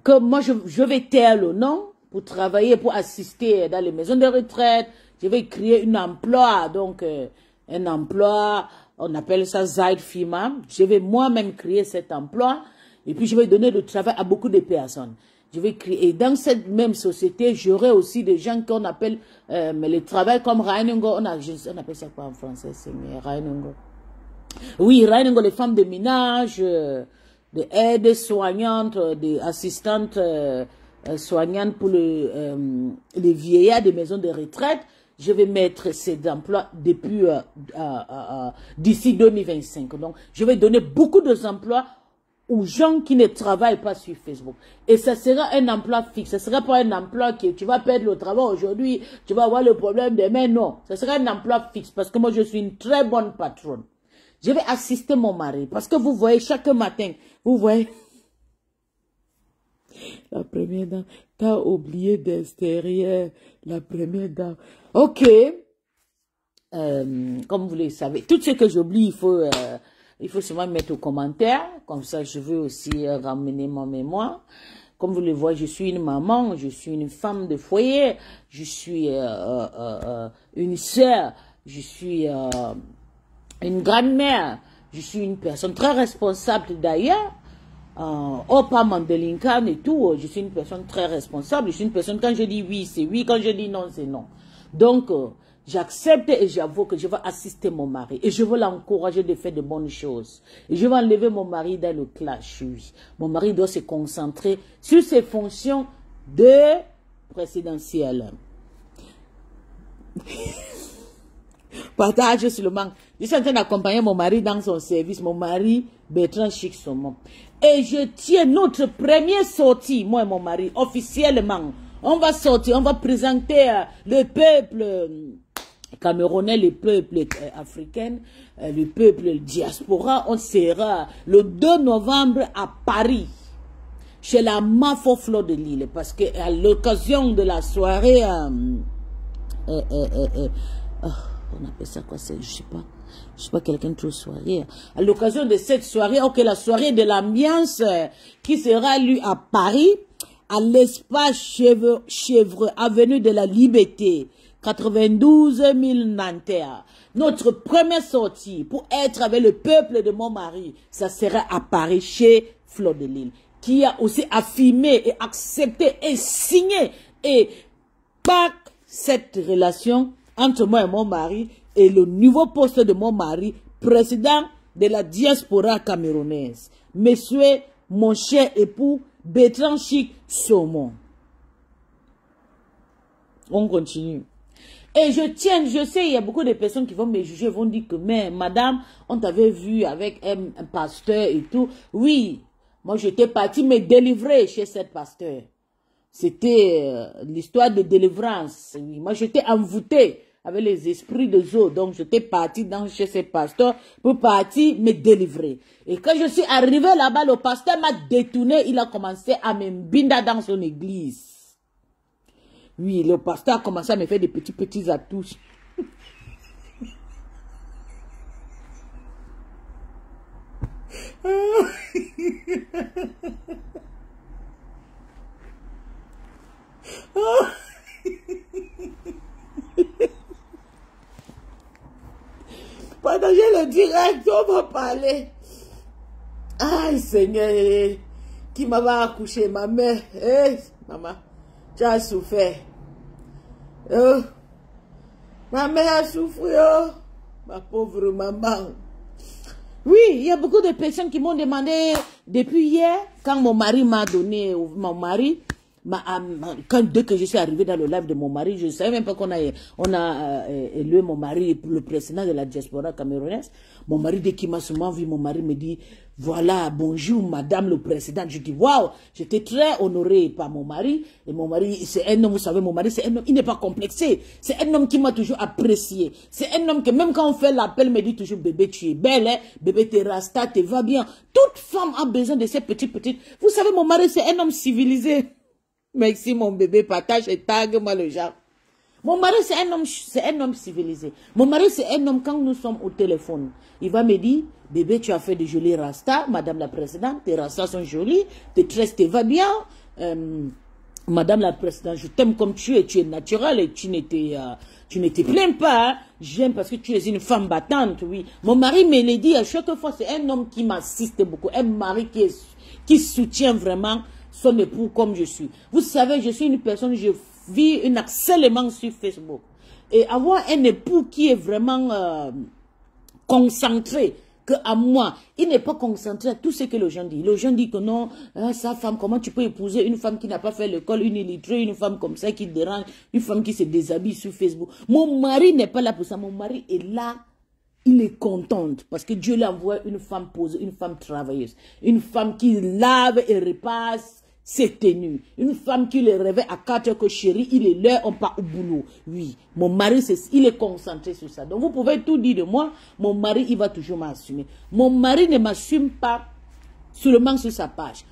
que moi, je vais taire le nom pour travailler, pour assister dans les maisons de retraite. Je vais créer un emploi, donc... un emploi, on appelle ça Zaid Fima. Je vais moi-même créer cet emploi et puis je vais donner du travail à beaucoup de personnes. Je vais créer, et dans cette même société, j'aurai aussi des gens qu'on appelle, mais le travail comme Reinungo, on appelle ça quoi en français, c'est Reinungo. Oui, Reinungo, les femmes de ménage, des aides soignantes, des assistantes soignantes pour les vieillards des maisons de retraite. je vais mettre ces emplois depuis d'ici 2025. Donc, je vais donner beaucoup d'emplois aux gens qui ne travaillent pas sur Facebook. Et ça sera un emploi fixe. Ce ne sera pas un emploi que tu vas perdre le travail aujourd'hui, tu vas avoir le problème demain. Non, ce sera un emploi fixe parce que moi, je suis une très bonne patronne. Je vais assister mon mari parce que vous voyez, chaque matin, vous voyez, la première dame, t'as oublié d'extérieur, la première dame. Ok, comme vous le savez, tout ce que j'oublie, il faut seulement mettre aux commentaires, comme ça je veux aussi ramener mon mémoire. Comme vous le voyez, je suis une maman, je suis une femme de foyer, je suis une sœur, je suis une grand-mère, je suis une personne très responsable d'ailleurs. Pas Mandelinkan et tout, je suis une personne très responsable, je suis une personne, quand je dis oui, c'est oui, quand je dis non, c'est non. Donc, j'accepte et j'avoue que je vais assister mon mari et je veux l'encourager de faire de bonnes choses. Et je vais enlever mon mari dans le clash, oui. Mon mari doit se concentrer sur ses fonctions de présidentielle. Partage seulement. Je suis en train d'accompagner mon mari dans son service, mon mari Bertrand Chic Saumon. Et je tiens notre première sortie, moi et mon mari, officiellement. On va sortir, on va présenter le peuple camerounais, le peuple africain, le peuple diaspora. On sera le 2 novembre à Paris, chez la Mafo Fleur de Lille, parce que à l'occasion de la soirée, on appelle ça quoi, je sais pas quelqu'un trop soirée. À l'occasion de cette soirée, ok, la soirée de l'ambiance qui sera lue à Paris, à l'espace Chèvre, avenue de la Liberté, 92 000 Nanterre. Notre première sortie pour être avec le peuple de mon mari, ça sera à Paris chez Fleur de Lille, qui a aussi affirmé et accepté et signé et par cette relation entre moi et mon mari et le nouveau poste de mon mari, président de la diaspora camerounaise, monsieur, mon cher époux, Bertrand Chic Saumon. On continue. Et je sais, il y a beaucoup de personnes qui vont me juger, vont dire que, mais madame, on t'avait vu avec un pasteur et tout. Oui, moi j'étais partie me délivrer chez cette pasteur. C'était l'histoire de délivrance. Oui. Moi j'étais envoûtée avec les esprits de Zo. Donc j'étais partie chez ce pasteur pour partir me délivrer. Et quand je suis arrivée là-bas, le pasteur m'a détourné. Il a commencé à me binda dans son église. Oui, le pasteur a commencé à me faire des petits atouts. Partagez le direct, on va parler. Aïe Seigneur, qui m'avait accouché, ma mère. Hey, maman, tu as souffert. Oh, ma mère a souffert, oh, ma pauvre maman. Oui, il y a beaucoup de personnes qui m'ont demandé depuis hier, quand mon mari m'a donné, dès que je suis arrivée dans le live de mon mari, je ne savais même pas qu'on a élu mon mari, le président de la diaspora camerounaise. Mon mari, dès qu'il m'a souvent vu, mon mari me dit, voilà, bonjour madame le président. Je dis, waouh, j'étais très honorée par mon mari. Et mon mari, c'est un homme, vous savez, mon mari, c'est un homme, il n'est pas complexé. C'est un homme qui m'a toujours apprécié. C'est un homme que même quand on fait l'appel, me dit toujours, bébé, tu es belle, hein? Bébé, t'es rasta, tu vas bien. Toute femme a besoin de ces petites. Vous savez, mon mari, c'est un homme civilisé. Merci mon bébé, partage et tague-moi le genre. Mon mari c'est un homme civilisé. Mon mari c'est un homme, quand nous sommes au téléphone, il va me dire, bébé tu as fait de jolis rastas, madame la présidente, tes rastas sont jolis, tes tresses te va bien, madame la présidente, je t'aime comme tu es naturelle et tu ne te plains pas, hein. J'aime parce que tu es une femme battante, oui. Mon mari me le dit à chaque fois, c'est un homme qui m'assiste beaucoup, un mari qui soutient vraiment son époux comme je suis. Vous savez, je suis une personne, je vis un harcèlement sur Facebook. Et avoir un époux qui est vraiment concentré qu'à moi. Il n'est pas concentré à tout ce que les gens disent. Les gens disent que non, hein, sa femme, comment tu peux épouser une femme qui n'a pas fait l'école, une illettrée, une femme comme ça qui dérange, une femme qui se déshabille sur Facebook. Mon mari n'est pas là pour ça. Mon mari est là. Il est content parce que Dieu lui envoie une femme posée, une femme travailleuse, une femme qui lave et repasse ses tenues, une femme qui le réveille à 4 heures que chérie, il est l'heure, on part au boulot. Oui, mon mari, il est concentré sur ça. Donc vous pouvez tout dire de moi, mon mari, il va toujours m'assumer. Mon mari ne m'assume pas seulement sur sa page.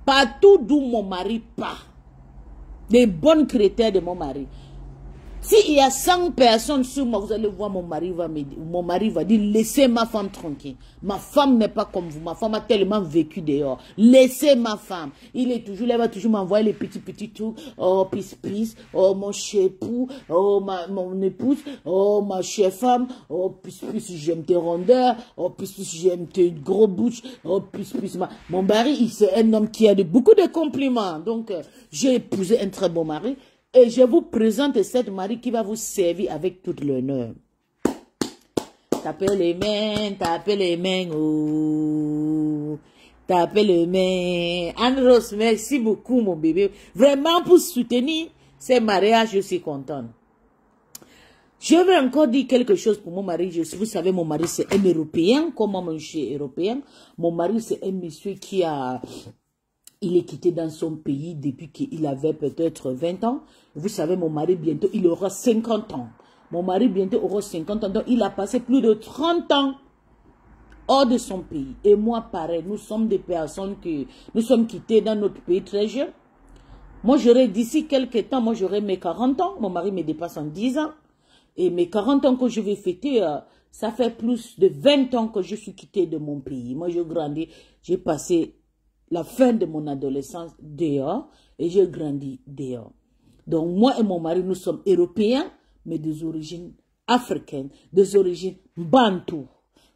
Partout d'où mon mari part, les bons critères de mon mari. S'il y a 100 personnes sur moi, vous allez voir, mon mari va dire, laissez ma femme tranquille. Ma femme n'est pas comme vous. Ma femme a tellement vécu dehors. Laissez ma femme. Il est toujours là, il va toujours m'envoyer les petits trucs. Oh, pisse, oh, mon chépou, oh, mon épouse, oh, ma chère femme, oh, pisse, j'aime tes rondeurs, oh, pisse, j'aime tes gros bouches, oh, pisse. Mon mari, c'est un homme qui a beaucoup de compliments. Donc, j'ai épousé un très bon mari. Et je vous présente cette Marie qui va vous servir avec tout l'honneur. Tapez les mains, oh. Tapez les mains. Anne-Rose, merci beaucoup, mon bébé. Vraiment, pour soutenir ces mariages, je suis contente. Je vais encore dire quelque chose pour mon mari. Vous savez, mon mari, c'est un Européen. Comment mon chien est européen? Mon mari, c'est un monsieur qui a... Il est quitté dans son pays depuis qu'il avait peut-être 20 ans. Vous savez, mon mari, bientôt, il aura 50 ans. Mon mari, bientôt, aura 50 ans. Donc, il a passé plus de 30 ans hors de son pays. Et moi, pareil, nous sommes des personnes que nous sommes quittés dans notre pays très jeunes. Moi, j'aurai d'ici quelques temps, moi, j'aurai mes 40 ans. Mon mari me dépasse en 10 ans. Et mes 40 ans que je vais fêter, ça fait plus de 20 ans que je suis quitté de mon pays. Moi, j'ai grandi, j'ai passé la fin de mon adolescence dehors et j'ai grandi dehors. Donc moi et mon mari, nous sommes européens, mais des origines africaines, des origines bantoues.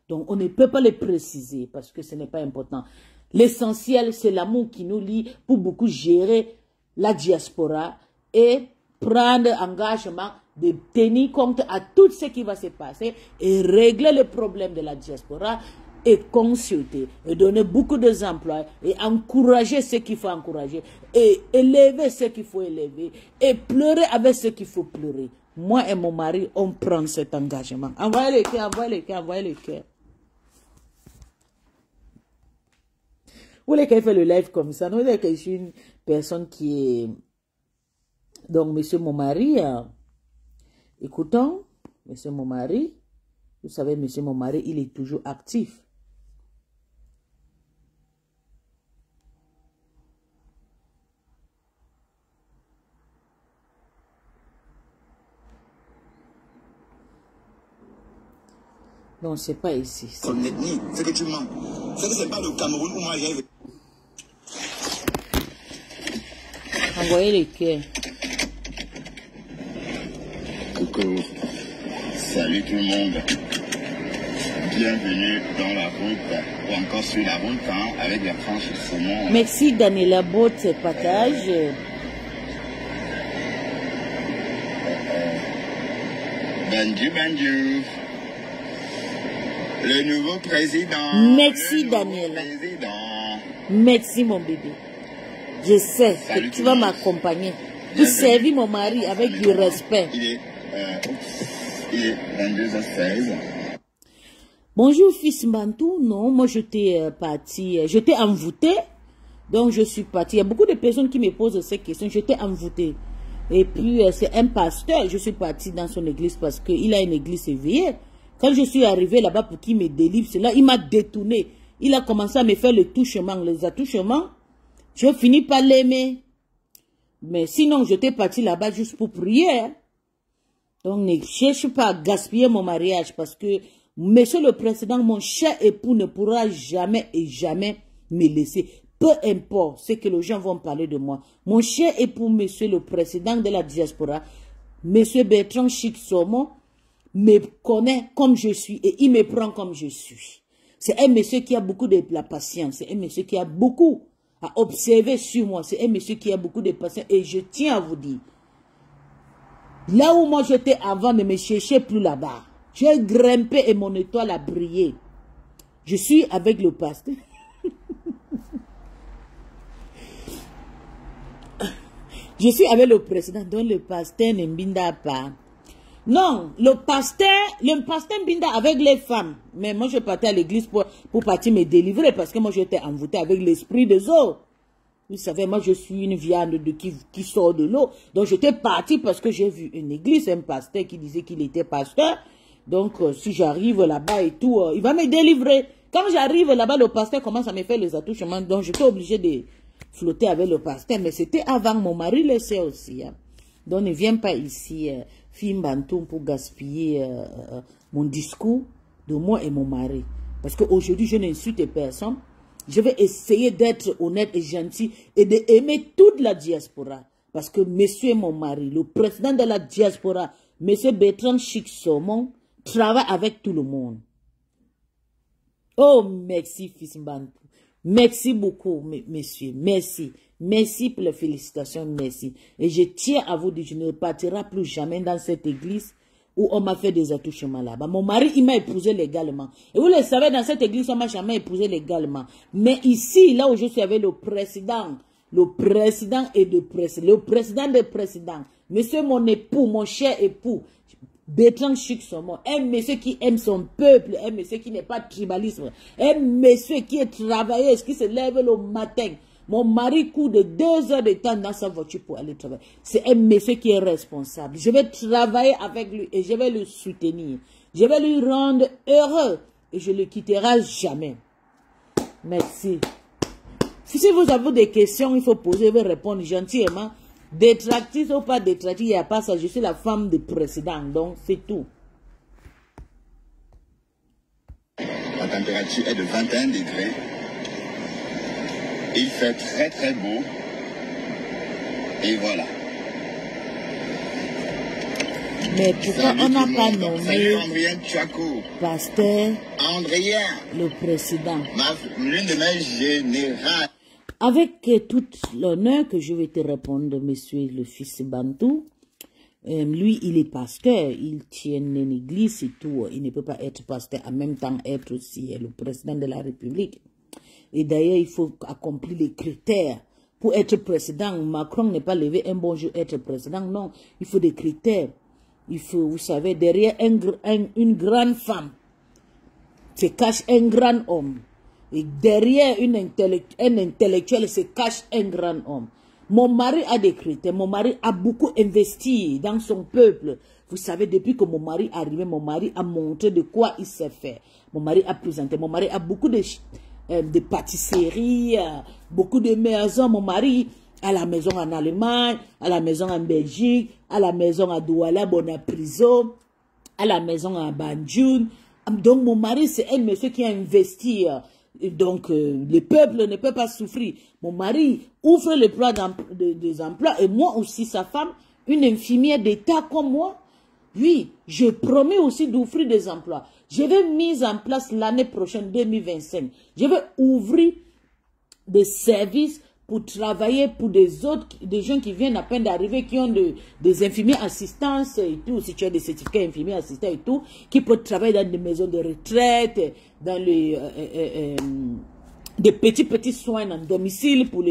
Donc on ne peut pas les préciser parce que ce n'est pas important. L'essentiel, c'est l'amour qui nous lie pour beaucoup gérer la diaspora et prendre engagement de tenir compte à tout ce qui va se passer et régler le problème de la diaspora et consulter, et donner beaucoup d'emplois, et encourager ce qu'il faut encourager, et élever ce qu'il faut élever, et pleurer avec ce qu'il faut pleurer. Moi et mon mari, on prend cet engagement. Envoyez le cœur, envoyez le cœur, envoyez le cœur. Vous voulez qu'elle fait le live comme ça? Vous voulez que je suis une personne qui est... Donc, monsieur mon mari, écoutons, monsieur mon mari, vous savez, monsieur mon mari, il est toujours actif. Non, c'est pas ici. Son ethnie, c'est que tu mens. C'est que c'est pas le Cameroun où moi j'ai... Envoyez les cœurs. Coucou. Salut tout le monde. Bienvenue dans la route, ou encore sur la route, hein, avec la tranche de saumon. Merci Daniela Bot, partage. Bonjour. Le nouveau président. Merci Daniela. Merci mon bébé. Je sais que tu vas m'accompagner. Vous servir mon mari avec du respect. Il est 22h16. Bonjour fils Bantou. Non, moi j'étais partie, j'étais envoûtée. Donc je suis partie. Il y a beaucoup de personnes qui me posent ces questions. J'étais envoûtée. Et puis c'est un pasteur. Je suis partie dans son église parce qu'il a une église éveillée. Quand je suis arrivée là-bas pour qu'il me délivre, cela, il m'a détourné. Il a commencé à me faire le touchement, les attouchements. Je finis par l'aimer. Mais sinon, j'étais partie là-bas juste pour prier. Donc, ne cherche pas à gaspiller mon mariage parce que, monsieur le président, mon cher époux ne pourra jamais et jamais me laisser. Peu importe ce que les gens vont parler de moi. Mon cher époux, monsieur le président de la diaspora, monsieur Bertrand Chiksomo, me connaît comme je suis et il me prend comme je suis. C'est un monsieur qui a beaucoup de la patience. C'est un monsieur qui a beaucoup à observer sur moi. C'est un monsieur qui a beaucoup de patience. Et je tiens à vous dire, là où moi j'étais avant, ne me cherchez plus là-bas. J'ai grimpé et mon étoile a brillé. Je suis avec le pasteur. Je suis avec le président, donc le pasteur ne m'binda pas. Non, le pasteur m'binda avec les femmes. Mais moi, je partais à l'église pour partir me délivrer parce que moi, j'étais envoûtée avec l'esprit des eaux. Vous savez, moi, je suis une viande qui sort de l'eau. Donc, j'étais partie parce que j'ai vu une église, un pasteur qui disait qu'il était pasteur. Donc, si j'arrive là-bas et tout, il va me délivrer. Quand j'arrive là-bas, le pasteur commence à me faire les attouchements. Donc, j'étais obligée de flotter avec le pasteur. Mais c'était avant, mon mari le sait aussi. Hein. Donc, ne viens pas ici, film Bantoum, pour gaspiller mon discours de moi et mon mari. Parce qu'aujourd'hui, je n'insulte personne. Je vais essayer d'être honnête et gentil et d'aimer toute la diaspora. Parce que monsieur et mon mari, le président de la diaspora, monsieur Bertrand Chic-Somon, travaille avec tout le monde. Oh, merci, fils Bantou. Merci beaucoup, messieurs. Merci. Merci pour les félicitations, merci. Et je tiens à vous dire, je ne partirai plus jamais dans cette église où on m'a fait des attouchements là-bas. Mon mari, il m'a épousé légalement. Et vous le savez, dans cette église, on m'a jamais épousé légalement. Mais ici, là où je suis avec le président et le président des présidents, monsieur mon époux, mon cher époux, Bertrand Chic-Somon, un monsieur qui aime son peuple, un monsieur qui n'est pas tribalisme, un monsieur qui est travailleur, qui se lève le matin. Mon mari court de 2 heures de temps dans sa voiture pour aller travailler. C'est un monsieur qui est responsable. Je vais travailler avec lui et je vais le soutenir. Je vais lui rendre heureux et je ne le quitterai jamais. Merci. Si vous avez des questions, il faut poser, je vais répondre gentiment. Détractrice ou pas détractrice, il n'y a pas ça. Je suis la femme du président, donc c'est tout. La température est de 21 degrés. Il fait très très beau. Et voilà. Mais pourquoi on n'a pas nommé pasteur le président? L'une de mes générales. Avec tout l'honneur que je vais te répondre, monsieur le fils Bantou, lui, il est pasteur, il tient une église et tout. Il ne peut pas être pasteur en même temps être aussi le président de la République. Et d'ailleurs, il faut accomplir les critères pour être président. Macron n'est pas levé un bon jour être président. Non, il faut des critères. Il faut, vous savez, derrière une grande femme se cache un grand homme. Et derrière un intellectuel se cache un grand homme. Mon mari a des critères. Mon mari a beaucoup investi dans son peuple. Vous savez, depuis que mon mari est arrivé, mon mari a montré de quoi il sait faire. Mon mari a présenté. Mon mari a beaucoup de pâtisseries, beaucoup de maisons. Mon mari a la maison en Allemagne, à la maison en Belgique, à la maison à Douala, Bonapriso, à la maison à Banjul. Donc mon mari, c'est un monsieur qui a investi. Donc le peuple ne peut pas souffrir. Mon mari ouvre le plan des emplois et moi aussi, sa femme, une infirmière d'État comme moi. Oui, je promets aussi d'ouvrir des emplois. Je vais mettre en place l'année prochaine, 2025. Je vais ouvrir des services pour travailler pour des gens qui viennent à peine d'arriver, qui ont des infirmiers assistances et tout, si tu as des certificats infirmiers assistants et tout, qui peuvent travailler dans des maisons de retraite, dans des petits soins en domicile pour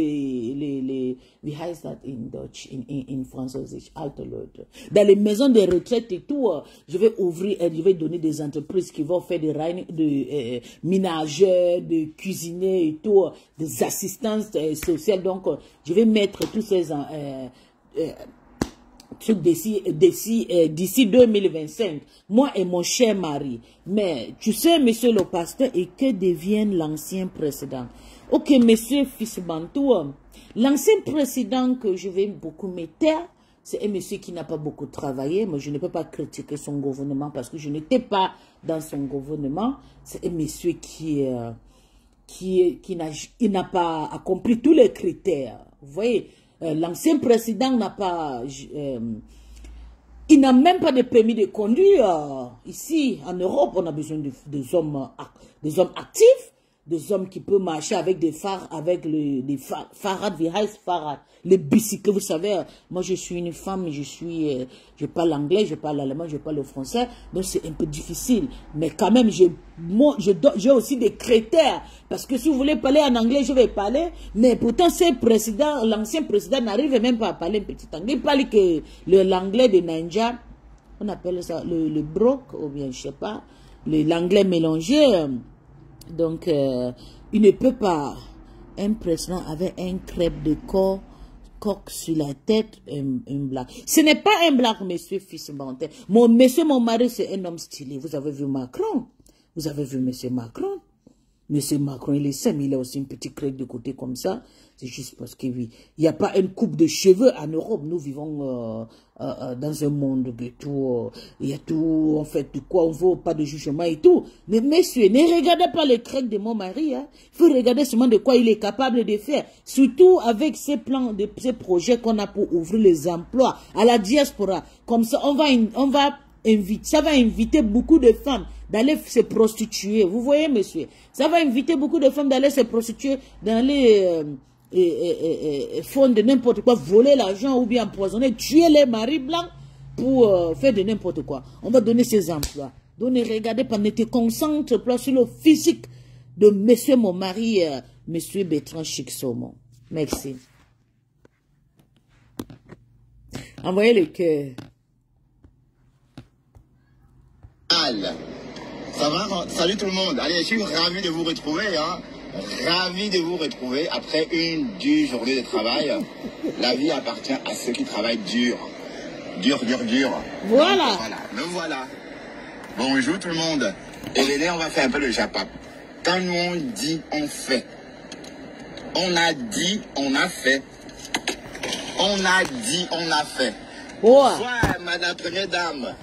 wie heißt das in Deutsch, in Französisch, alter Leute. Dans les maisons de retraite et tout, je vais ouvrir, je vais donner des entreprises qui vont faire des ménageurs, de cuisiniers et tout, des assistances sociales. Donc, je vais mettre tous ces trucs d'ici 2025. Moi et mon cher mari. Mais, tu sais, monsieur le pasteur, et que devienne l'ancien président? Ok, monsieur fils Bantou, l'ancien président que je vais beaucoup mettre, c'est un monsieur qui n'a pas beaucoup travaillé, mais je ne peux pas critiquer son gouvernement parce que je n'étais pas dans son gouvernement. C'est un monsieur qui n'a pas accompli tous les critères. Vous voyez, l'ancien président n'a pas... il n'a même pas de permis de conduire. Ici, en Europe, on a besoin des hommes actifs. des hommes qui peuvent marcher avec des phares, avec les Farad, les bicycles, vous savez, moi je suis une femme, je parle anglais, je parle allemand, je parle français, donc c'est un peu difficile, mais quand même, j'ai aussi des critères, parce que si vous voulez parler en anglais, je vais parler, mais pourtant l'ancien président n'arrive même pas à parler un petit anglais, il parle que l'anglais de Ninja, on appelle ça le broc, ou bien je sais pas, l'anglais mélangé. Donc, il ne peut pas, un président avec un crêpe de coq sur la tête, un black. Ce n'est pas un black, monsieur fils Banté. Mon mari, c'est un homme stylé. Vous avez vu Macron? Vous avez vu monsieur Macron? Monsieur Macron, il est simple, il a aussi une petite crête de côté comme ça. C'est juste parce que oui, il n'y a pas une coupe de cheveux en Europe. Nous vivons dans un monde de tout, il y a tout, en fait, de quoi on veut, pas de jugement et tout. Mais messieurs, ne regardez pas les crêtes de mon mari. Hein. Il faut regarder seulement de quoi il est capable de faire. Surtout avec ces plans, ces projets qu'on a pour ouvrir les emplois à la diaspora. Comme ça, ça va inviter beaucoup de femmes d'aller se prostituer. Vous voyez, monsieur? Ça va inviter beaucoup de femmes d'aller se prostituer dans les fonds de n'importe quoi, voler l'argent ou bien empoisonner, tuer les maris blancs pour faire de n'importe quoi. On va donner ces emplois. Donc ne regardez pas, ne te concentre pas sur le physique de monsieur mon mari, monsieur Bertrand Chic-Saumon. Merci. Envoyez le cœur. Ça va? Salut tout le monde. Allez, je suis ravi de vous retrouver. Hein. Ravi de vous retrouver après une dure journée de travail. La vie appartient à ceux qui travaillent dur. Dur. Voilà. Donc, me voilà. Bonjour tout le monde. Et Léné, on va faire un peu le japap. Quand nous on dit, on fait. On a dit, on a fait. On a dit, on a fait. Bonsoir, madame première dame.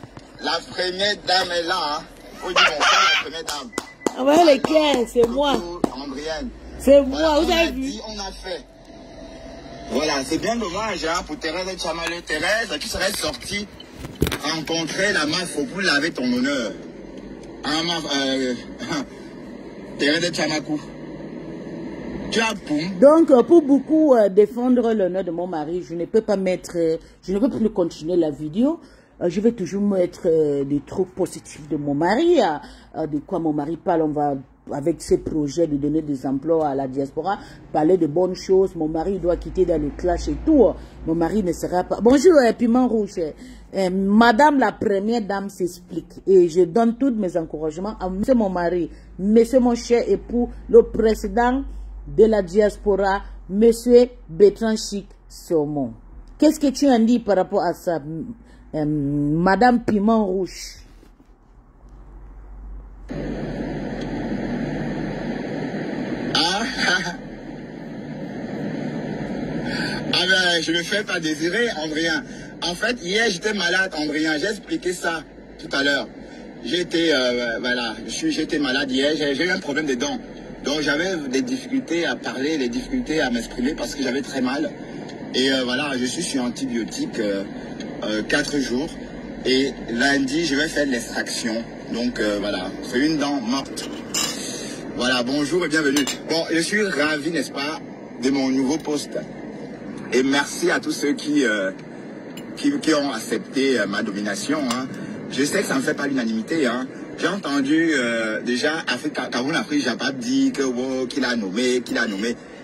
La première dame est là. Hein. Faut dire bonsoir, la première dame. Ah ouais, les cœurs, c'est moi. Andrienne. C'est moi, voilà, vous avez vu. On a fait. Voilà, c'est bien dommage hein, pour Thérèse Tchamalé. Thérèse, tu serais sortie rencontrer la MAFO pour laver ton honneur. Thérèse Tchamakou. Tu as poum. Donc, pour beaucoup défendre l'honneur de mon mari, je ne peux pas mettre, je ne peux plus continuer la vidéo. Je vais toujours mettre des trucs positifs de mon mari, de quoi mon mari parle. On va, avec ses projets de donner des emplois à la diaspora, parler de bonnes choses. Mon mari doit quitter dans les clashs et tout. Mon mari ne sera pas... Bonjour, Piment Rouge. Madame la première dame s'explique. Et je donne tous mes encouragements à monsieur mon mari, monsieur mon cher époux, le président de la diaspora, monsieur Bertrand Chic-Saumon. Qu'est-ce que tu en dis par rapport à ça? Madame Piment Rouge. Ben, je ne fais pas désirer, Andrien. En fait, hier, j'étais malade, Andrien. J'ai expliqué ça tout à l'heure. J'étais j'étais malade hier. J'ai eu un problème de dents. Donc, j'avais des difficultés à parler, des difficultés à m'exprimer parce que j'avais très mal. Et voilà, je suis sur antibiotiques 4 jours. Et lundi, je vais faire de l'extraction. Donc, voilà, c'est une dent morte. Voilà, bonjour et bienvenue. Bon, je suis ravi, n'est-ce pas, de mon nouveau poste. Et merci à tous ceux qui ont accepté ma domination. Hein. Je sais que ça ne fait pas l'unanimité. Hein. J'ai entendu déjà Cameroun Afrique Japap dit que qu'il a nommé.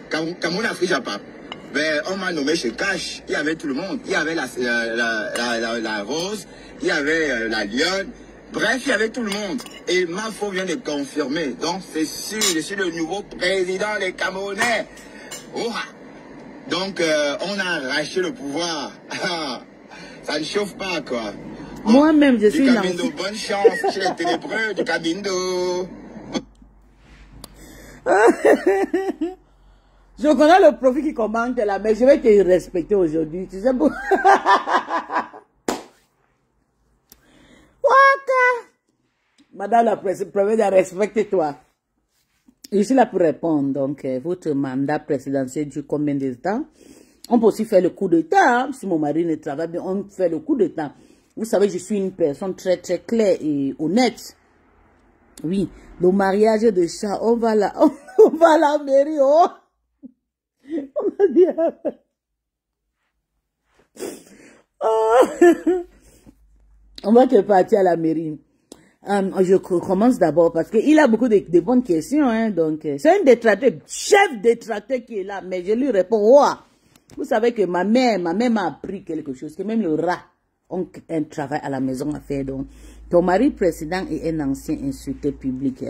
Cameroun Afrique Japap. Ben, on m'a nommé chez Cash. Il y avait tout le monde. Il y avait la Rose, il y avait la Lionne. Bref, il y avait tout le monde. Et Mafo vient de confirmer. Donc, c'est sûr, je suis le nouveau président des Camerounais. Ouah. Donc, on a arraché le pouvoir. Ça ne chauffe pas, quoi. Bon, moi-même, je suis une Cabindo, bonne chance chez les ténébreux du Cabindo. Je connais le profil qui commente là, mais je vais te respecter aujourd'hui. Tu sais pourquoi? Madame la présidente, respecte-toi. Je suis là pour répondre. Donc, votre mandat présidentiel dure combien de temps? On peut aussi faire le coup d'État. Hein? Si mon mari ne travaille bien, on fait le coup d'État. Vous savez, je suis une personne très, très claire et honnête. Oui, le mariage de chat, on va là. On va à la mairie, oh. On a dit... Oh. On va te partir à la mairie. Je commence d'abord parce qu'il a beaucoup de bonnes questions. Hein, donc, c'est un détracteur, chef détracteur qui est là. Mais je lui réponds, oh, vous savez que ma mère m'a appris quelque chose, que même le rat a un travail à la maison à faire. Donc, ton mari précédent est un ancien insulteur public.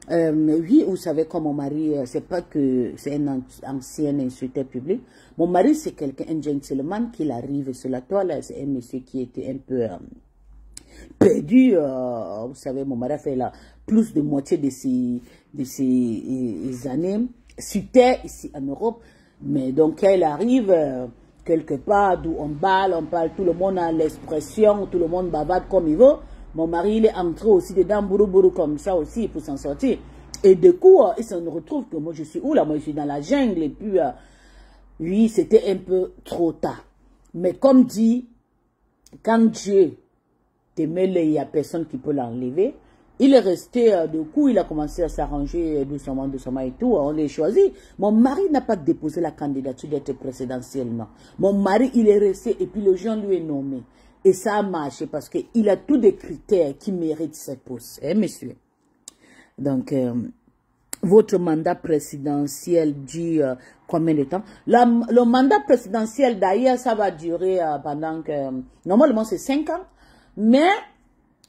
Oui, vous savez comme mon mari, c'est pas que c'est un ancien insulteur public. Mon mari, c'est quelqu'un, un gentleman qui arrive sur la toile. C'est un monsieur qui était un peu perdu. Vous savez, mon mari a fait plus de moitié de ses années sur terre ici en Europe. Mais donc, elle arrive quelque part d'où on parle, tout le monde a l'expression, tout le monde bavarde comme il veut. Mon mari, il est entré aussi dedans, bourou comme ça aussi, pour s'en sortir. Et du coup, il se retrouve que moi, je suis où là? Moi, je suis dans la jungle. Et puis, oui, c'était un peu trop tard. Mais comme dit, quand Dieu te met, il n'y a personne qui peut l'enlever. Il est resté, du coup, il a commencé à s'arranger doucement et tout. On l'a choisi. Mon mari n'a pas déposé la candidature d'être présidentielle, non. Mon mari, il est resté et puis le gens lui est nommé. Et ça a marché parce qu'il a tous des critères qui méritent ce poste. Hein, monsieur? Donc, votre mandat présidentiel dure combien de temps? Le mandat présidentiel, d'ailleurs, ça va durer pendant que... normalement, c'est 5 ans. Mais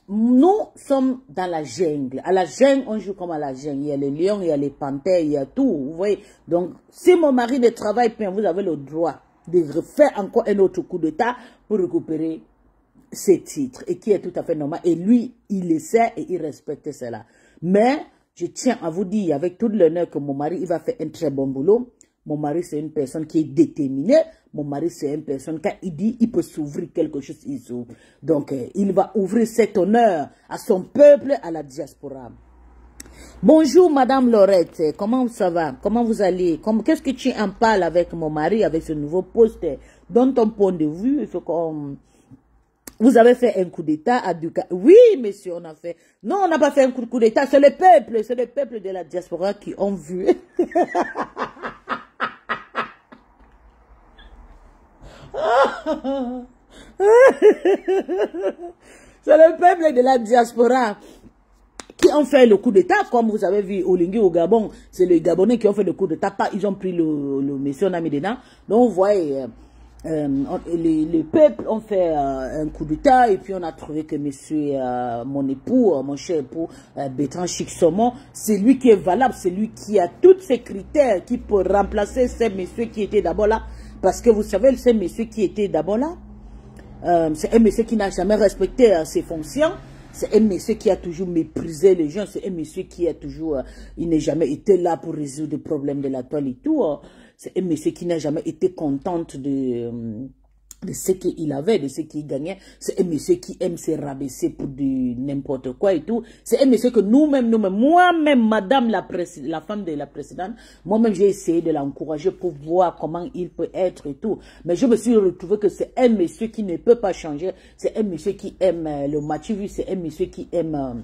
nous sommes dans la jungle. À la jungle, on joue comme à la jungle. Il y a les lions, il y a les panthères, il y a tout. Vous voyez? Donc, si mon mari ne travaille pas, vous avez le droit de refaire encore un autre coup d'État pour récupérer ses titres. Et qui est tout à fait normal. Et lui, il le sait et il respecte cela. Mais, je tiens à vous dire, avec tout l'honneur que mon mari, il va faire un très bon boulot. Mon mari, c'est une personne qui est déterminée. Mon mari, c'est une personne, quand il dit, il peut s'ouvrir quelque chose, il s'ouvre. Donc, il va ouvrir cet honneur à son peuple, à la diaspora. Bonjour, Madame Laurette. Comment ça va? Comment vous allez? Qu'est-ce que tu en parles avec mon mari, avec ce nouveau poste? Dans ton point de vue, il faut qu'on... Vous avez fait un coup d'État à Duka. Oui, monsieur, on a fait. Non, on n'a pas fait un coup d'État. C'est le peuple de la diaspora qui ont vu. C'est le peuple de la diaspora qui ont fait le coup d'État, comme vous avez vu au Lingui, au Gabon. C'est les Gabonais qui ont fait le coup d'État. Ils ont pris le monsieur, on a mis dedans. Donc, vous voyez... les peuples ont fait un coup d'État et puis on a trouvé que monsieur, mon époux, mon cher époux, Bertrand Chicsomo, c'est lui qui est valable, c'est lui qui a tous ces critères qui peut remplacer ces messieurs qui étaient d'abord là. Parce que vous savez, ces messieurs qui étaient d'abord là, c'est un monsieur qui n'a jamais respecté ses fonctions. C'est un monsieur qui a toujours méprisé les gens. C'est un monsieur qui a toujours... il n'a jamais été là pour résoudre les problèmes de la toile et tout. C'est un monsieur qui n'a jamais été contente de ce qu'il avait, de ce qu'il gagnait. C'est un monsieur qui aime se rabaisser pour du n'importe quoi et tout. C'est un monsieur que nous-mêmes, moi-même, madame la femme de la présidente, moi-même j'ai essayé de l'encourager pour voir comment il peut être et tout. Mais je me suis retrouvé que c'est un monsieur qui ne peut pas changer. C'est un monsieur qui aime le match-vu, c'est un monsieur qui aime...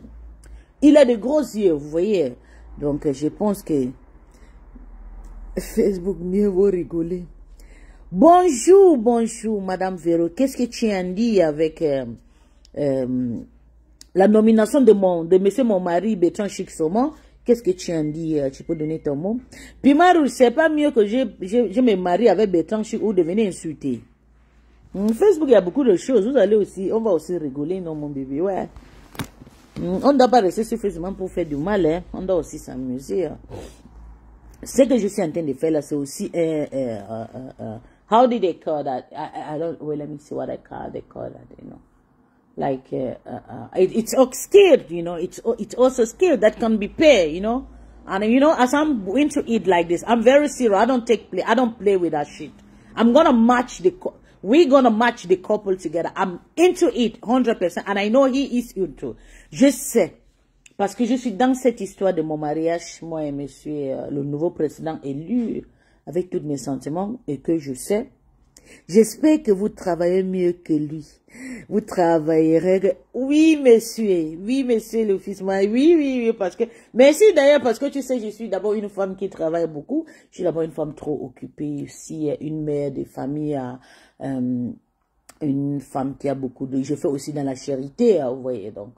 il a de gros yeux, vous voyez. Donc je pense que Facebook, mieux vaut rigoler. Bonjour, bonjour, Madame Véro. Qu'est-ce que tu en dis avec la nomination de monsieur mon mari, Bertrand Chicsomo? Qu'est-ce que tu en dis? Tu peux donner ton mot? Puis Marou, c'est pas mieux que je me marie avec Bertrand Chicsomo ou devenir insulté. Facebook, il y a beaucoup de choses. Vous allez aussi, on va aussi rigoler, non, mon bébé, ouais. On ne doit pas rester sur Facebook pour faire du mal, hein. On doit aussi s'amuser. Ce que je suis en train de faire là, c'est aussi how did they call that? I don't. Well, let me see what they call that. You know, like it's skilled. You know, it's also skilled that can be paid. You know, and you know, as I'm into it like this, I'm very serious. I don't play with that shit. I'm gonna match we're gonna match the couple together. I'm into it 100%, and I know he is into. Je sais. Parce que je suis dans cette histoire de mon mariage, moi et monsieur, le nouveau président élu, avec tous mes sentiments, et que je sais J'espère que vous travaillez mieux que lui. Vous travaillerez. Oui, monsieur. Oui, monsieur le fils. Oui, oui, oui, parce que... Merci d'ailleurs, parce que tu sais, je suis d'abord une femme qui travaille beaucoup. Je suis d'abord une femme trop occupée. Aussi, une mère de famille, une femme qui a beaucoup de... Je fais aussi dans la charité, vous voyez. Donc,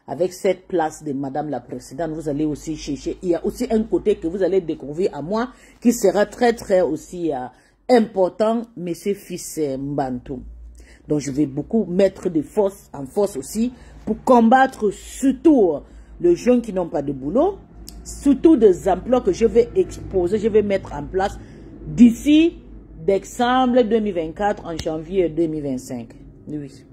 avec cette place de Madame la Présidente, vous allez aussi chercher... Il y a aussi un côté que vous allez découvrir à moi, qui sera très, très aussi... important, monsieur fils Mbantou. Donc je vais beaucoup mettre de force en force aussi pour combattre surtout les jeunes qui n'ont pas de boulot, surtout des emplois que je vais exposer, je vais mettre en place d'ici décembre 2024 en janvier 2025. Oui.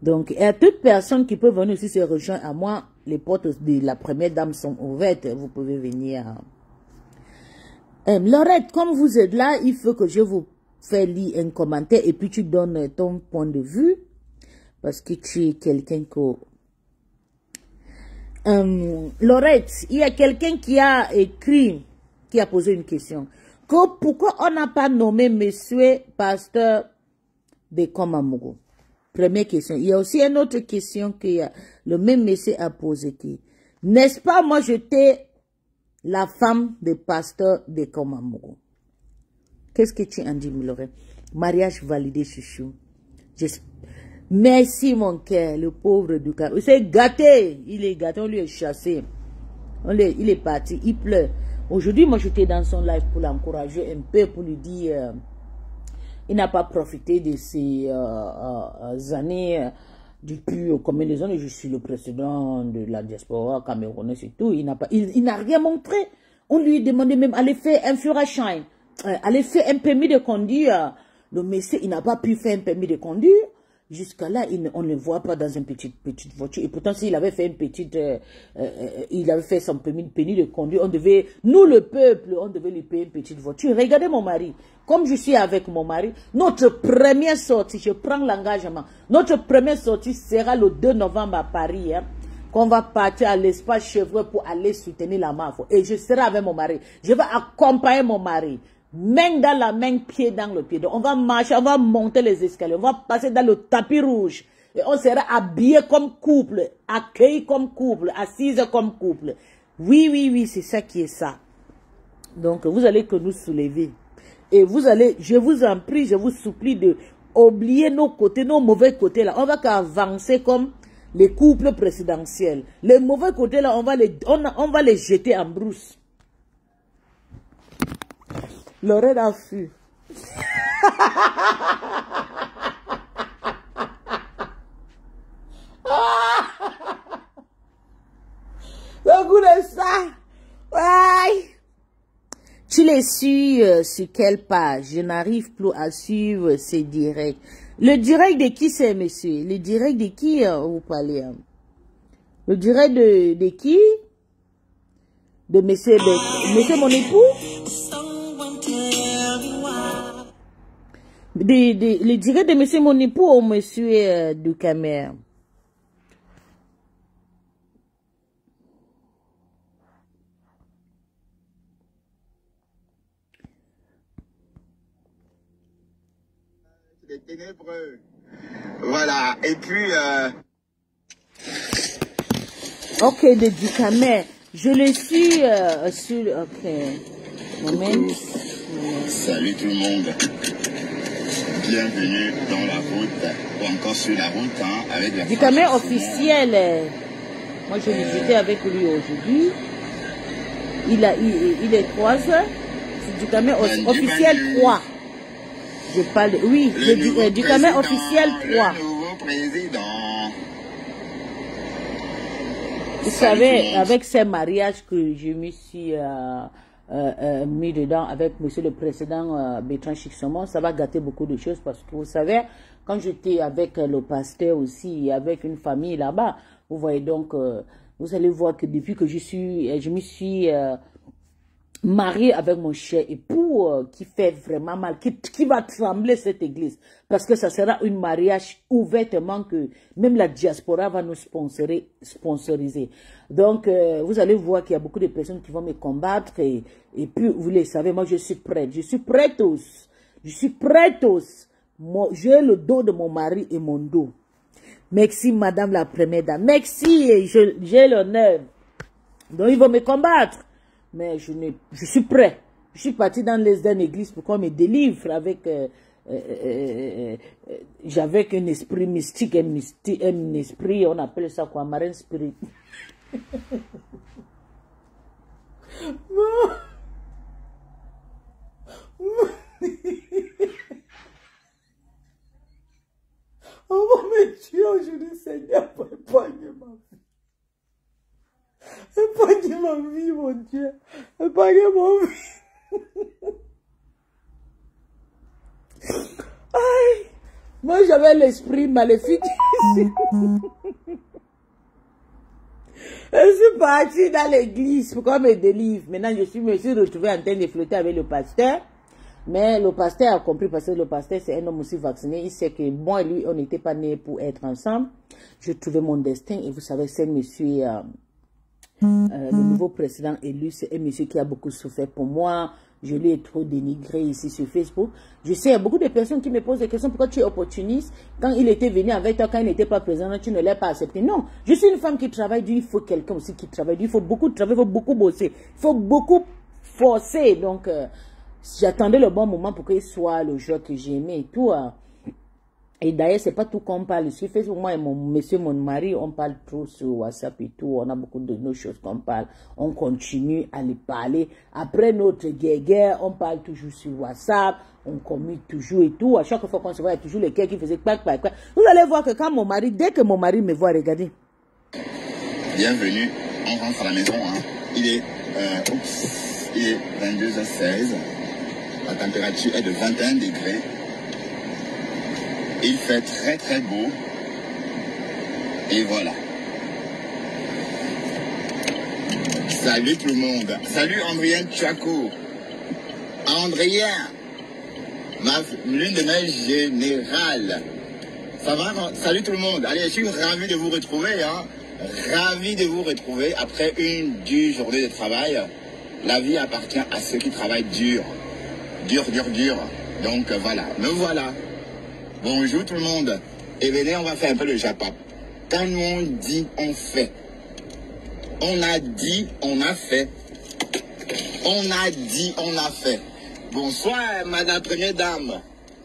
Donc, et à toute personne qui peut venir aussi se rejoindre à moi, les portes de la première dame sont ouvertes, vous pouvez venir. Laurette, comme vous êtes là, il faut que je vous fasse lire un commentaire et puis tu donnes ton point de vue. Parce que tu es quelqu'un que... Laurette, il y a quelqu'un qui a écrit, qui a posé une question. Pourquoi on n'a pas nommé monsieur pasteur de Komamougou? Première question. Il y a aussi une autre question que le même monsieur a posée. N'est-ce pas, moi j'étais... la femme de pasteur de Komamougou. Qu'est-ce que tu en dis, Laurette? Mariage validé, chouchou. Merci, mon cœur, le pauvre Duka. Il s'est gâté. Il est gâté, on lui est chassé. Il est parti, il pleure. Aujourd'hui, moi, j'étais dans son live pour l'encourager un peu, pour lui dire... il n'a pas profité de ces années... depuis combien de années je suis le président de la diaspora camerounaise et tout, il n'a rien montré. On lui demandait même d'aller faire un Führerschein, aller faire un permis de conduire. Le monsieur, il n'a pas pu faire un permis de conduire. Jusqu'à là, on ne le voit pas dans une petite voiture. Et pourtant, s'il avait fait une petite, il avait fait son permis de conduire, on devait, nous le peuple, on devait lui payer une petite voiture. Regardez mon mari. Comme je suis avec mon mari, notre première sortie, je prends l'engagement, notre première sortie sera le 2 novembre à Paris, hein, qu'on va partir à l'espace Chevreux pour aller soutenir la MAF. Et je serai avec mon mari. Je vais accompagner mon mari. Main dans la main, pied dans le pied. Donc on va marcher, on va monter les escaliers, on va passer dans le tapis rouge. Et on sera habillés comme couple, accueillis comme couple, assises comme couple. Oui, oui, oui, c'est ça qui est ça. Donc vous allez que nous soulever. Et vous allez, je vous en prie, je vous supplie de oublier nos côtés, nos mauvais côtés là. On va qu'avancer comme les couples présidentiels. Les mauvais côtés là, on va les jeter en brousse. Lorraine a fui. Le goût de ça. Ouais. Tu les suis sur quelle page? Je n'arrive plus à suivre ces directs. Le direct de qui c'est, monsieur? Le direct de qui vous parlez? Le direct de qui? De monsieur mon époux? Le direct de monsieur mon époux ou monsieur Dukamer? Les ténébreux. Voilà. Et puis... Ok, de Dukamer. Je le suis sur... Ok. Moment. Salut tout le monde. Bienvenue dans la route, ou encore sur la route, hein, avec la... Dukamer officiel. Moi, j'étais avec lui aujourd'hui. Il est 3 heures. C'est Dukamer officiel 3. Je parle... Oui, Dukamer officiel 3. Le nouveau président. Vous savez, avec ces mariages que je me suis mis dedans avec monsieur le président Bertrand Chixomon, ça va gâter beaucoup de choses parce que vous savez, quand j'étais avec le pasteur aussi, avec une famille là-bas, vous voyez donc, vous allez voir que depuis que je me suis marié avec mon cher époux qui fait vraiment mal, qui va trembler cette église. Parce que ça sera un mariage ouvertement que même la diaspora va nous sponsoriser. Donc, vous allez voir qu'il y a beaucoup de personnes qui vont me combattre. Et puis, vous le savez, moi, je suis prête. Je suis prête tous. Je suis prête. J'ai le dos de mon mari et mon dos. Merci, madame la première dame. Merci, j'ai l'honneur. Donc, ils vont me combattre. Mais je suis prêt. Je suis parti dans les églises pour qu'on me délivre avec... j'avais un esprit mystique, un esprit, on appelle ça quoi, marin spirit. On va me tuer aujourd'hui, Seigneur, pour épargner ma vie. Épargner ma vie, mon Dieu. Épargner ma vie. Aïe. Moi, j'avais l'esprit maléfique. Je suis partie dans l'église pour qu'on me délivre. Maintenant, je me suis retrouvée en train de flotter avec le pasteur. Mais le pasteur a compris parce que le pasteur, c'est un homme aussi vacciné. Il sait que moi et lui, on n'était pas nés pour être ensemble. Je trouvais mon destin. Et vous savez, c'est monsieur, le nouveau président élu, c'est un monsieur qui a beaucoup souffert pour moi. Je lui ai trop dénigré ici sur Facebook. Je sais, il y a beaucoup de personnes qui me posent des questions. Pourquoi tu es opportuniste? Quand il était venu avec toi, quand il n'était pas présent, tu ne l'as pas accepté. Non, je suis une femme qui travaille dur. Il faut quelqu'un aussi qui travaille dur. Il faut beaucoup travailler, il faut beaucoup bosser. Il faut beaucoup forcer. Donc, j'attendais le bon moment pour qu'il soit le jeu que j'aimais et tout. Et d'ailleurs, c'est pas tout qu'on parle. Sur Facebook, moi et mon mari, on parle trop sur WhatsApp et tout. On a beaucoup de nos choses qu'on parle. On continue à les parler. Après notre guerre, on parle toujours sur WhatsApp. On communique toujours et tout. À chaque fois qu'on se voit, il y a toujours les gars qui faisaient clac, clac, clac. Vous allez voir que quand mon mari, dès que mon mari me voit, regardez. Bienvenue, on rentre à la maison. Hein. Il est 22h16. La température est de 21 degrés. Il fait très très beau. Et voilà. Salut tout le monde. Salut Andrien Tchako. Andrien, l'une de mes générales. Ça va? Salut tout le monde. Allez, je suis ravi de vous retrouver. Hein. Ravi de vous retrouver après une dure journée de travail. La vie appartient à ceux qui travaillent dur. Dur. Donc voilà. Me voilà. Bonjour tout le monde. Et venez, on va faire un peu le japap. Quand nous on dit, on fait. On a dit, on a fait. On a dit, on a fait. Bonsoir, madame première dame.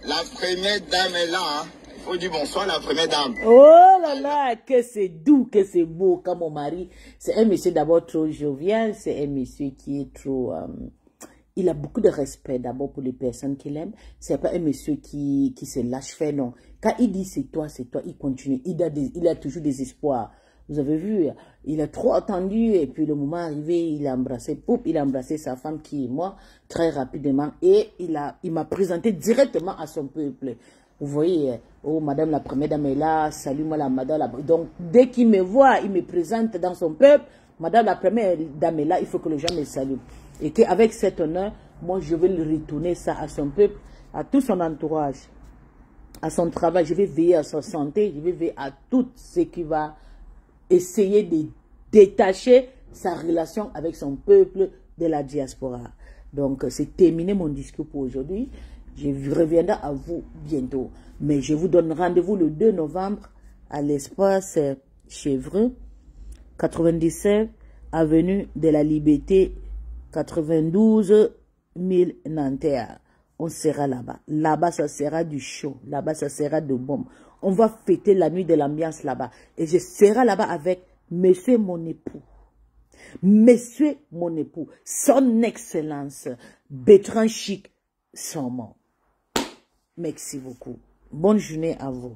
La première dame est là. Hein. Il faut dire bonsoir, la première dame. Oh là là, que c'est doux, que c'est beau. Quand mon mari, c'est un monsieur d'abord trop jovial. C'est un monsieur qui est trop... il a beaucoup de respect d'abord pour les personnes qu'il aime. C'est pas un monsieur qui se lâche faire, non. Quand il dit c'est toi, il continue. Il a toujours des espoirs. Vous avez vu, il a trop attendu et puis le moment arrivé, il a embrassé sa femme qui est moi très rapidement et il m'a présenté directement à son peuple. Vous voyez, oh madame la première dame est là, salut moi la madame. Donc dès qu'il me voit, il me présente dans son peuple. Madame la première dame est là, il faut que les gens me saluent. Et qu'avec cet honneur, moi je vais le retourner ça à son peuple, à tout son entourage, à son travail. Je vais veiller à sa santé, je vais veiller à tout ce qui va essayer de détacher sa relation avec son peuple de la diaspora. Donc c'est terminé mon discours pour aujourd'hui. Je reviendrai à vous bientôt. Mais je vous donne rendez-vous le 2 novembre à l'espace Chèvreux, 97 avenue de la Liberté, 92 000 Nanterre. On sera là-bas. Là-bas, ça sera du show. Là-bas, ça sera de bombe. On va fêter la nuit de l'ambiance là-bas. Et je serai là-bas avec monsieur mon époux. Monsieur mon époux. Son Excellence. Bertrand Chic. Son mot. Merci beaucoup. Bonne journée à vous.